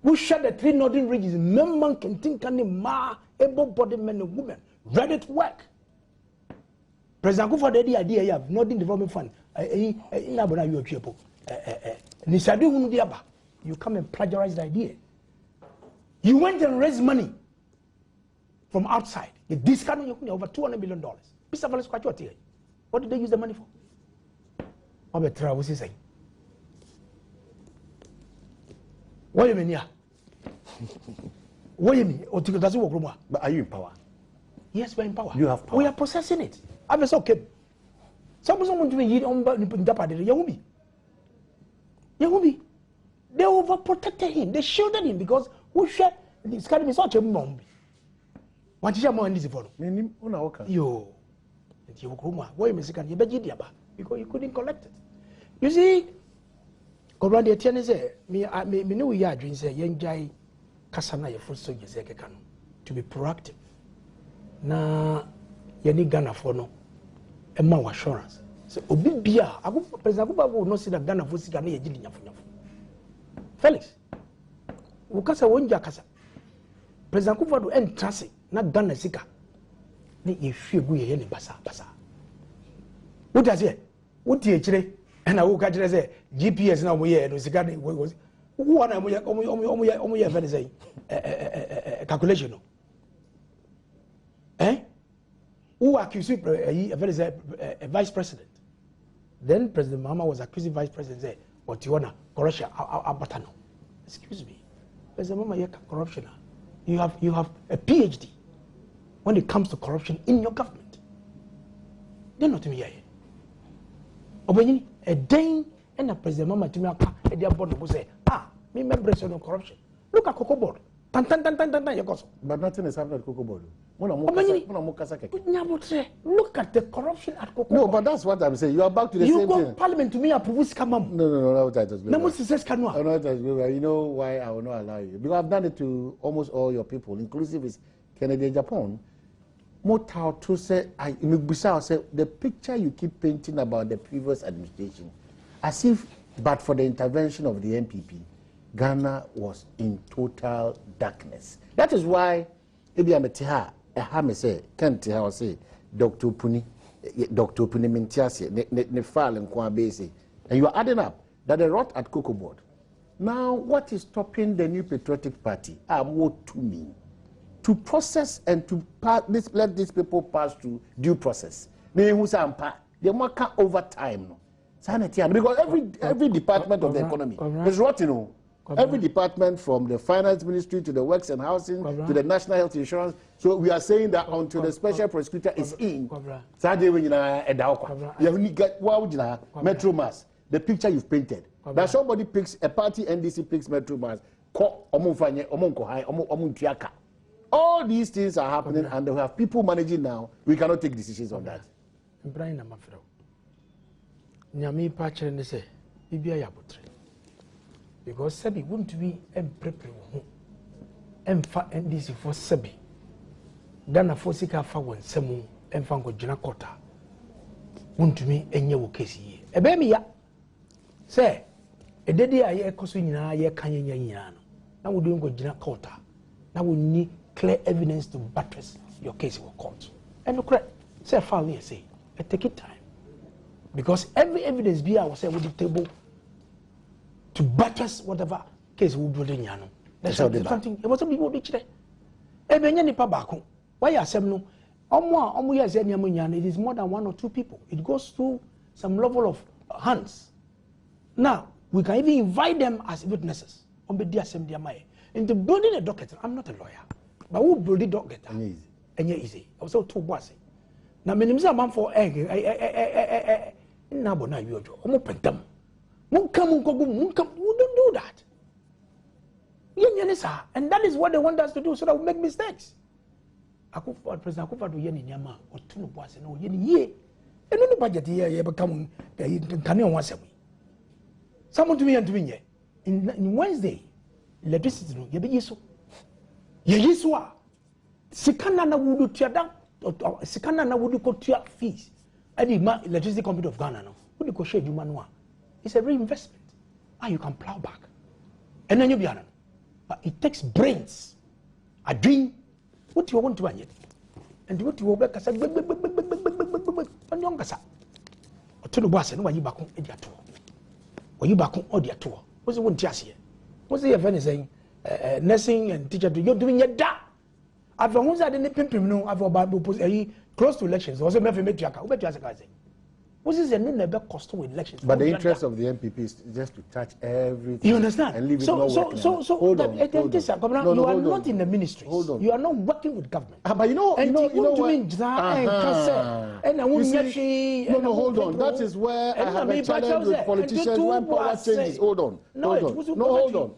Who shut the 3 northern regions? Men can think ma able-bodied men and women ready to work. President Akufo the idea you have Northern Development Fund. You come and plagiarize the idea. You went and raised money from outside. You discounted over $200 million. Mr. Wallace, what did they use the money for? What was he saying? What you mean here? What you mean? Or does it work? But are you in power? Yes, we're in power. You have power. We are processing it. I'm so okay. Someone want to be on Yahubi. Yahubi. They overprotected him. They shielded him because who share this kind of such a mom. What is your mind is for? Yo. Why you Mexican? You because you couldn't collect it. You see, Corradi Etienne say, me know we are doing say, Yenjai Kasana, your first soldiers, to be proactive. Na yani Ghana for no, a more assurance. So, Obibia, I go President will not see that Ghana for Sika, Felix, Ukasa wonja kasa. President Kufa do entrance na Ghana Sika. Ni if you go here ni basa. What does it? What do you and I will catch say GPS now we no Sika was who are we say calculation. Who accused a vice president? Then President Mahama was accusing vice president say, "What you wanna corruption? Excuse me, President Mahama, you're corruption. You have a PhD when it comes to corruption in your government. They're not me here. Obeying a day and a President Mahama to me a dear board will say, me members on corruption. Look at Cocoa Board. But nothing is happening at Cocoa Board. Look at the corruption at Cocoa. No, but that's what I'm saying. You are back to the same thing. You go Parliament to me approve scam. No. You know why I will not allow you? Because I've done it to almost all your people, inclusive with Kennedy in Japan. Motao to say, the picture you keep painting about the previous administration, as if, but for the intervention of the NPP, Ghana was in total darkness. That is why, if you are say, can't say, Dr. Puni Mintiasi, ne file and Kwabese, and you are adding up that they wrote at Cocoa Board. Now, what is stopping the new patriotic party? What to me? To process and to let these people pass through due process. They must over time. Because every department of the economy is rotten. Every department from the finance ministry to the works and housing to the national health insurance. So we are saying that until the special prosecutor is in, Metro Mass, the picture you've painted. That somebody picks a party, NDC picks Metro Mass, all these things are happening and they have people managing now. We cannot take decisions on that. Because Sebi wouldn't be NDC for Sebi. Ghana for Sika for one Semu and Fango Janakota. Wouldn't me any case ye. A baby ya say a daddy I cosina ye canyon. Now we don't go Janakota. Now we need clear evidence to buttress your case in court. And look, say file here say, take it time. Because every evidence be I was say with the table to buttress whatever case we do in Yano. That's something. It was a big rich day. Ebenyani Pabako. Why are some no? It is more than one or two people. It goes through some level of hands. Now, we can even invite them as witnesses. Into building a docket, I'm not a lawyer. But who build the docket? Easy. I was so too bossy. Now, minimum man for egg. Nabo na yojo. Omopentam. Munkam. We don't do that. And that is what they want us to do, so that we make mistakes. President Akufa do yeni nyama otuno boase no yeni ye. Eno no budget ye become kane on wasem. Someone to me and to me in Wednesday electricity no ye be yeso. Ye yeso a sikana na wudu tiada sikana na wudu ko tia fees. Adi ma electricity company of Ghana no. Wudu ko share juma no a. It's a reinvestment. You can plow back. And then you be anan. But it takes brains. A dream. What you want to do? And what you want to say? And young Gasa. Or to the boss, and why you back on Edia tour? Or you back on Odia tour? What's the one just here? What's the event saying? Nursing and teacher, you're doing your da. I've almost had any pimping, no, I've about close to elections. Also, make you a What is the never cost with elections? But the interest of the MPP is just to touch everything. You understand? And leave it So hold on. You are not in the ministry. Hold on. You are not working with government. But you know what? No, hold on. That is where I have a challenge with politicians when power changes. Hold on. Hold on.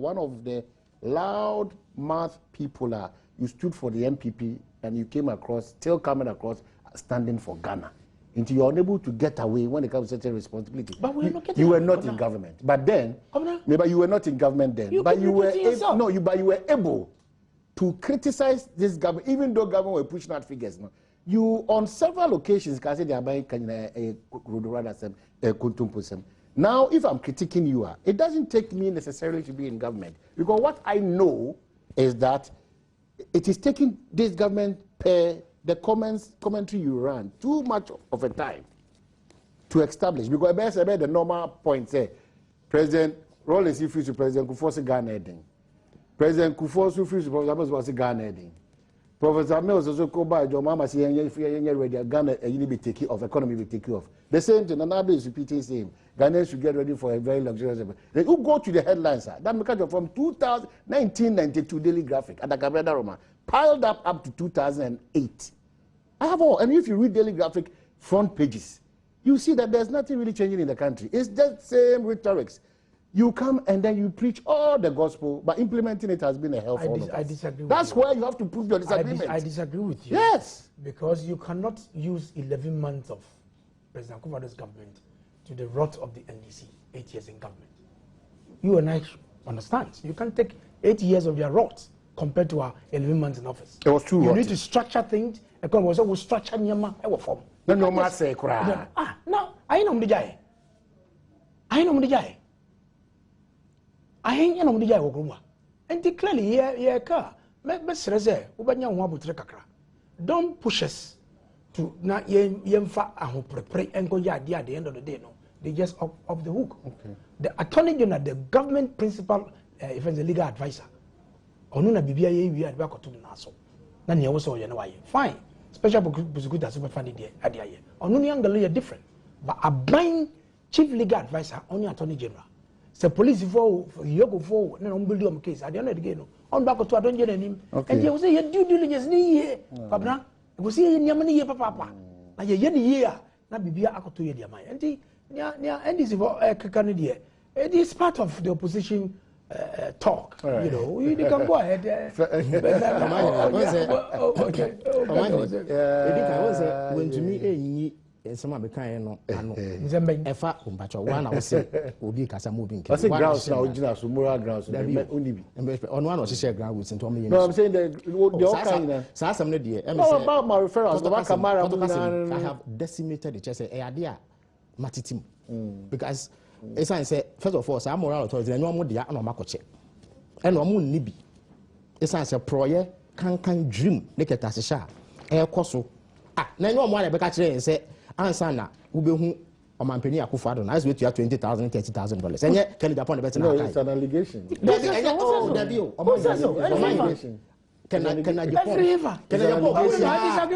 One of the loud mouth people are, you stood for the MPP and you came across, still coming across, standing for Ghana. Until you're unable to get away when it comes to certain responsibility. But you were not in government. But then, maybe you were not in government then. But you were able to criticize this government, even though government were pushing out figures. No? You, on several occasions, can say they are buying now, if I'm critiquing you, it doesn't take me necessarily to be in government. Because what I know is that it is taking this government the commentary you ran too much of a time to establish. Because the normal point say, President Rollins refused to President Kufuor Ghana heading. President Kufuor refused to President Ghana heading. Professor Mills also go by your mama saying ready Ghana be taking off, economy be taking off. The same thing, another is repeating the same. Ghanaians should get ready for a very luxurious. Then you go to the headlines, sir. That because from 1992 Daily Graphic at the Gabriela Roma piled up to 2008. I have all, and if you read Daily Graphic front pages, you see that there's nothing really changing in the country. It's just same rhetorics. You come and then you preach all the gospel, but implementing it has been a hell for all of us. I disagree. That's where you have to prove your disagreement. I disagree with you. Yes, because you cannot use 11 months of President Kufuor's government to the rot of the NDC, 8 years in government. You and I understand. You can't take 8 years of your rot compared to our 11 months in office. It was too You rotten. need to structure things. Because we structure nyama ewo form. No matter say kra. No, I know mdijai. I know mdijai. I ain't know mdijai wo and clearly here car. Me sereze ubanya ho abutre kakra. Don't push us to na yemfa ahopre enko ya dia at the end of the day no. They just off the hook. Okay. The attorney general, the government principal, even the legal advisor. Onu na bibia ye wi adba koto na so. Na ne wo so ye na wa ye. Fine. Special prosecutor super funny there adiaye. Onu ni angle different. But a blind chief legal advisor only attorney general. The police for you go for na on build your case at the end of the day no. On back to adon general him. And you say you due diligence ni ye. Pabna. You say you nyama ni ye papa. Na ye ni ye na bibia akoto ye dia man. Enti and this is it is part of the opposition talk, right. You know. You can go ahead. When to me, some of the kind of Efa Umbacho, one I was saying, will be Casamoving. I say grounds now, original, so moral grounds. On one was share ground with me. No, I'm saying the kind of Sassam Nadia. No, about my referrals, I have decimated the chest, idea, Matitim. Because as I say, first of all, I'm moral authority, and no more the Anomacoche. And no more Nibi. As I say, Proye can dream, make a tassisha, air cosso. No more about and say, Ansana, who be who or my penny Akufado, as with your $20,000, $30,000. And yet, can it upon the better? No, it's an allegation. Can I disagree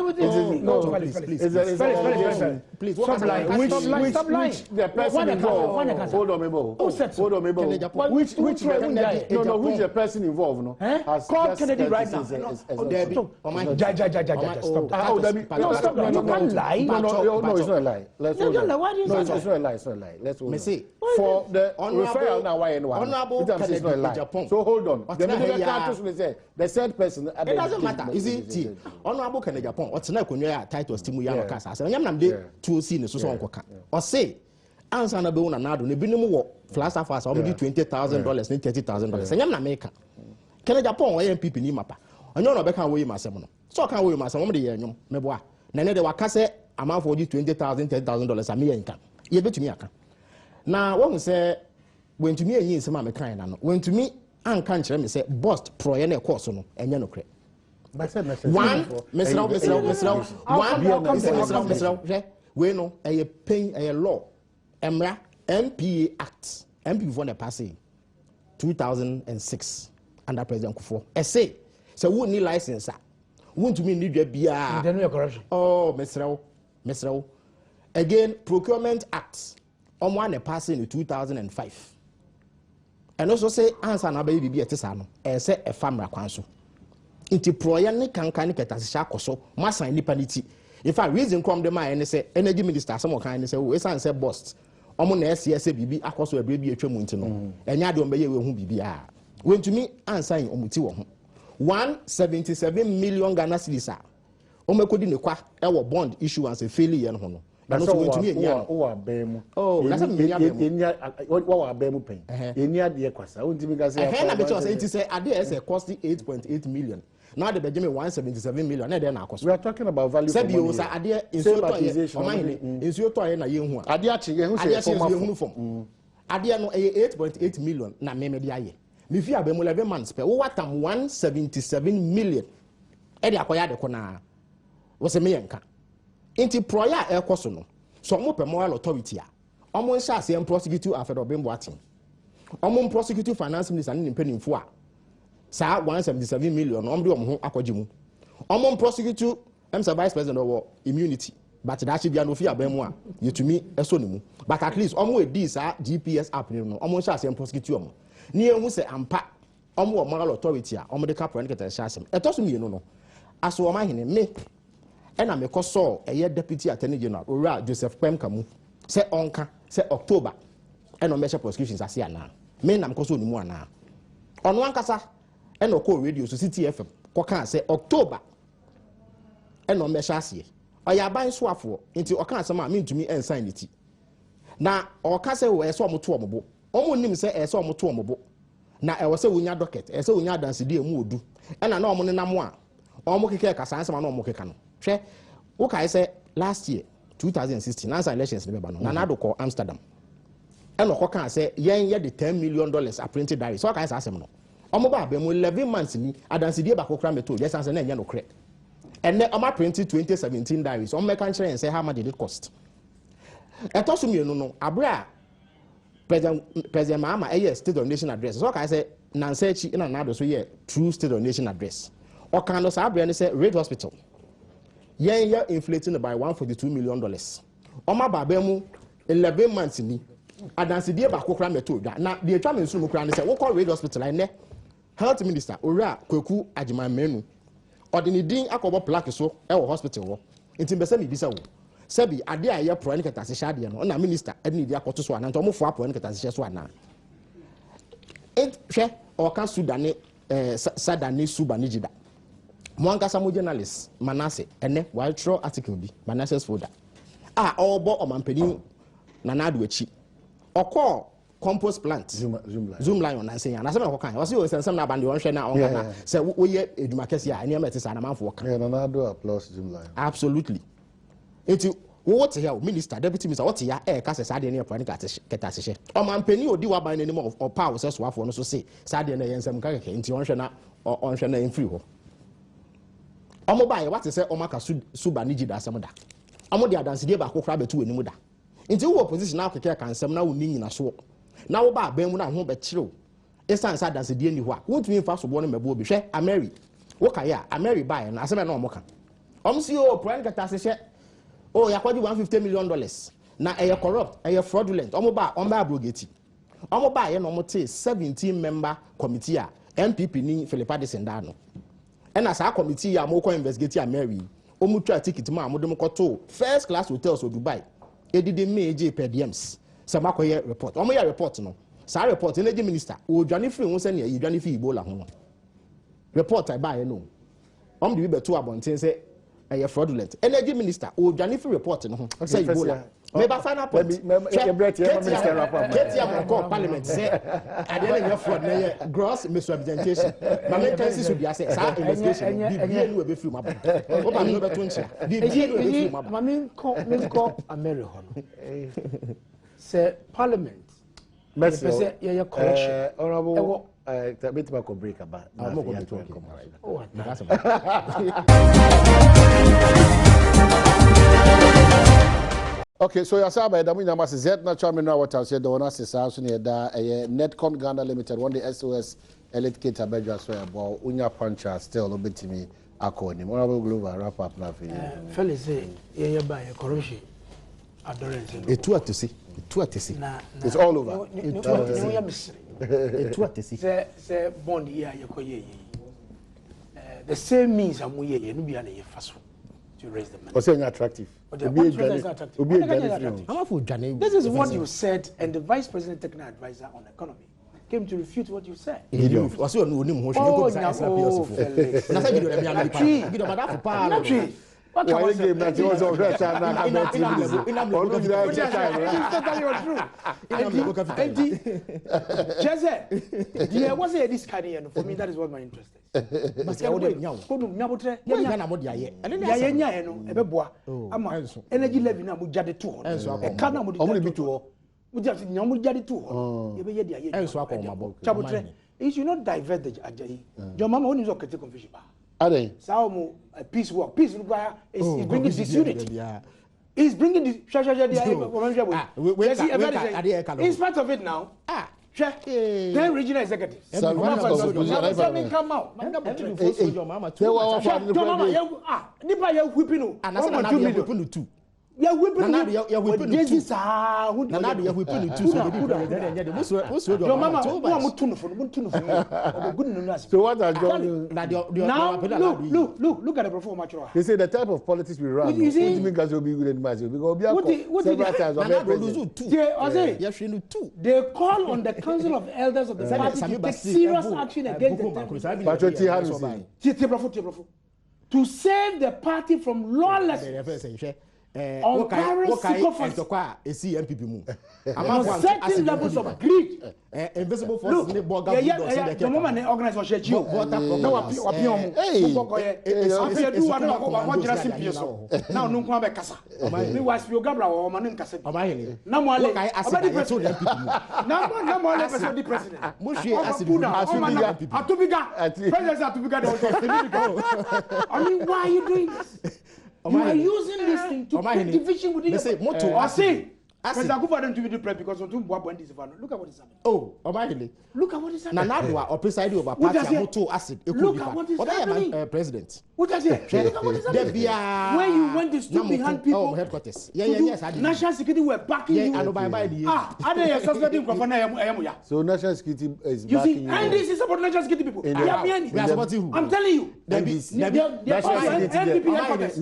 with this? No, please. Which the person involved? Hold on, Which the person involved? No, has call Kennedy right now. Stop. You can't lie. No, it's not a lie. Let's hold on. No, it's not a lie. It's not a lie. Let's hold on. For the referral now, why and why? It's not a lie. So hold on. The said person. It doesn't matter. Is it? Honorable Kennedy Japan. What's not when you are title stimu yano kasa. So I'm de two scenes so on koka. Or say, answer na be una nado. Ne binimu wo flash fast. Already $20,000, $30,000. And I'm na America. Kennedy Japan or MPP ni mapa. And you know beka we masemono. So can we masemo de yenyom meboa. Na ne de wakase amount for you $20,000, $30,000 a me income. Ye betumi aka. Na when say when to me yin sema me kan na no. When to me an kan kire me say bust proye na course no enye no kre. One we know a pain a law emra MPA Act MP for the passing 2006 under President Kufuor. Say so who need license won't to me need your beer then corruption. Oh Mr. mesrew again procurement act one passing in 2005 and also say answer na be bibi etesa no say e famra kwan so inti proya ne kankan ne ketasisha akoso masan nipa niti in fact reason come the man say energy minister some kind say we say bust omo na ese bibi akoso abre bi atwa mu nti no enya de ombe ye we hu bibi a wentumi answer omuti wo ho 177 million Ghana cedis a omekodi ne kwa e wo bond issuance failure no ho no na so wentumi enya o abemu na say enya wo abemu pen enya de kwasa wentumi ga say na be say it say ade say cost 8.8 million now the Benjamin 177 million na dey na akoso we are talking about value for money say ade insurer insurer to na ye hu a ade achi ye hu say form ade no 8.8 million na me de aye me fi abemu 11 months per wo watam 177 million e de akoya de ko na wo se me yenka inti proya e koso no so mo pe moral authority a omo nsa ase prosecute afedo bembo atin omo prosecute finance minister ne mpanimfo a sa 177 million omde omho akwaje mu omo prosecute vice president of immunity but that should be an ofia bemu a yetumi eso ne mu but at least omo e di sa GPS app ne no omo nsa ase prosecute omo ni ehu se ampa omo moral authority a omo de ka pro ne keta sha asem etoso mienu no aso omo ahene me ena me koso eye deputy attorney general ora Joseph Kwemkamu se onka se October eno measure prosecutions ase ana me na mkoso ni mu ana ono ankasa eno ko radio so City FM ko kan se October eno measure ase oya ban so afo nti o kan asema me ntumi ensign niti na o ka se we so omoto omobo omo nim se e se omoto omobo na e wo se wonya docket e se wonya dance de emu odu ena na omo ne nam a omo keke kasa ansema na omo keka no hwe wo kai say last year 2016 answer elections ne be ba no na do ko Amsterdam eno ko kan say yen ye the $10 million a printed diary so kai say asem no omo ba be mo 11 months ni adanse die ba ko kra meto just answer na nya no kre and then omo printed 2017 diaries omo make kan kire say how much did it cost etoso mienu no abra president Mahama state of nation address so kai say nansechi na na do so ye true state of nation address o kan no sa abra ne say Red Hospital yen ya inflating by $142 million oma baba mu 11 months ni adanse die ba kokra meto dwa na de etwa mensu mu kra ne say wo call Red Hospital ene health minister ora kwaku agima menu odini din akobo plaque so e wo hospital wo nti mbese mi bisa wo sebi ade a ye pro ne ketase sha de no na minister ade ni akoto so ana nto mo fo pro ne ketase so ana et hwe o kan sudane sadane suba ni jida Mwankasa mo journalist Manase ene while throw article bi Manase's folder obo omampani na nadu achi okọ compost plant zoom line on ansenya na se me kokan o se o sensem na bande won hwe na on kana se wo ye eduma kese a ene metesa na manfo kan na nadu applause zoom line absolutely eti what here minister deputy minister what here ka se sa de ne plan keta se omampani odi wa ban name of power se so afo no so se sa de na yensem ka keke enti on hwe na enfiri ho omo ba ye what say omaka suba ni jida asem da omo de adanse de ba kokra betu enimu da nti wo opposition na akeke kan asem na wo ni nyina so na wo ba ban mu na ho be kire esan sa adanse de ni ho a wontumi mfa so bo no mebo obi hwe Ameri wo ka ya Ameri ba ye na asem na omo ka omo si o plan kata se hye o yakwaji $150 million na eye corrupt eye fraudulent omo ba abrogate omo ba ye no omo te 17 member committee a MPP ni Philippa Desendano and as our committee are more investigate Mary, Omutra ticket ma modem koto first class hotels of Dubai. Edide meje per diems. Samakoye report. Omo ya report no. Sa report energy minister. O dwane free won sene ye dwane fi Ebola ho. Report I buy no. Om de be to abonten say e fraudulent. Energy minister o dwane free report no ho. Say Ebola. Maybe final point. Minister report. Parliament say at the end of fraud na gross misrepresentation. Na me can see so be say sa investigation. Bibia no be free map. O ba no be to ncha. Bibia no be free map. Mami ko America no. Say parliament. Merci. Say correction. Honorable bit ma ko break about. I'm not going to talk about it. That's about. Okay, so yasaba da munya mas Z natural mineral water so the one asesa so ne da Netcon Ghana Limited one the SOS elite kit abedwa so about unya puncher still obetimi according. Honorable Global wrap up now for you. Fellas say, yeah, by corruption. Adorance. It's what to see. It's what to see. It's all over. It's what to see. Say bond here, you the same means I'm we here, no be an fast to raise the money. Or saying attractive. This is what you said, and the vice president, technical advisor on economy, came to refute what you said. What why you game that was on red time now come TV. Was it this kind of for me that is what my interest is. Energy levy now we jade 200. Kana mo you should not divert the Ajayi. Your mama only is confusion. Sao peace work. Peace is bringing disunity. He's bringing this. In spite of it now. Then regional executives. Come out. Yeah, whipping this your mama so what are John now look at the performance. They say the type of politics we run will be good and massive because they call on the council of elders of the party to take serious action against the to save the party from lawlessness. On current sycophants, certain levels of greed. Invisible force. The moment they organize what you now no come back casa. Me was you gabra or man casa. No more the president. I mean, why are you doing this? You are using this thing to create division within the party. I say, because I go for them to be the prep because on two Badwam this look at what is happening. Oh, Omaile. Look at what is happening. Nanadwa or preside over party moto acid. Look at what is happening. President. What is it? Look at what is happening. When you went to stood behind people. Headquarters. Yes. National security were backing you. So national security is you see, and this is about national security people. I'm telling you. NPP headquarters.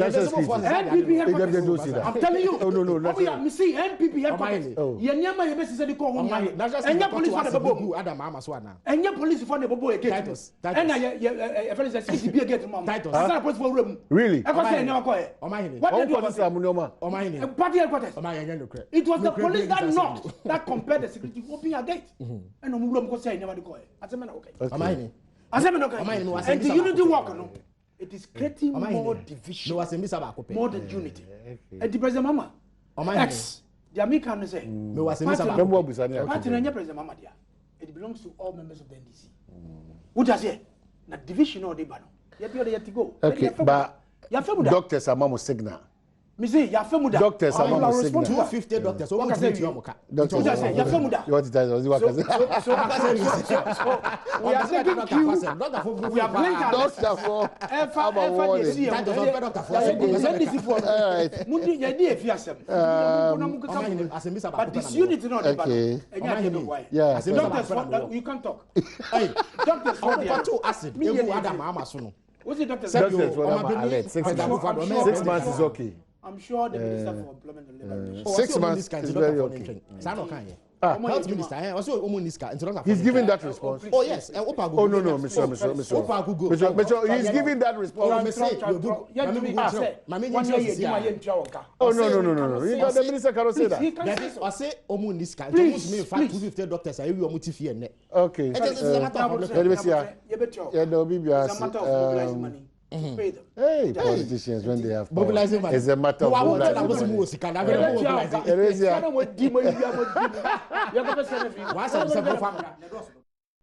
I'm telling you. Oh no. Me see NPP headquarters. Yenyama yebesi say the call home. Enya police for the bobo. Enya police for the bobo again. And I feel like CCB again mom. Really? What did you party headquarters? It was the police that knocked that compared the security opening a gate. And I'm going to say never go. I said okay. And the unity work no. It is creating more division, more than unity. And the president mama, X, the American say, president mama there. It belongs to all members of the NDC. What does it? Na division or the bano. You have to go. Okay, but doctors are mama signal. Missy, Yafamuda. Doctors are mama signal. 250 doctors. So what say you? Doctors are Yafamuda. What it is? We are taking Q. We are playing doctor for but this unit not okay. Yeah. Doctors, you can't talk. Doctors, what's the doctor? 6 months is okay. I'm sure the Minister for Employment and Labour. 6 months is very okay. Health Minister, he's giving that response. Oh yes. Oh no, Mr. He's giving that response. Oh no. The minister cannot say that. I say Omuniska. Please. 250 doctors. I will motivate. Okay. Let me see. Yeah, no, maybe hey, politicians when they have mobilizing money. It's a matter of mobilizing money.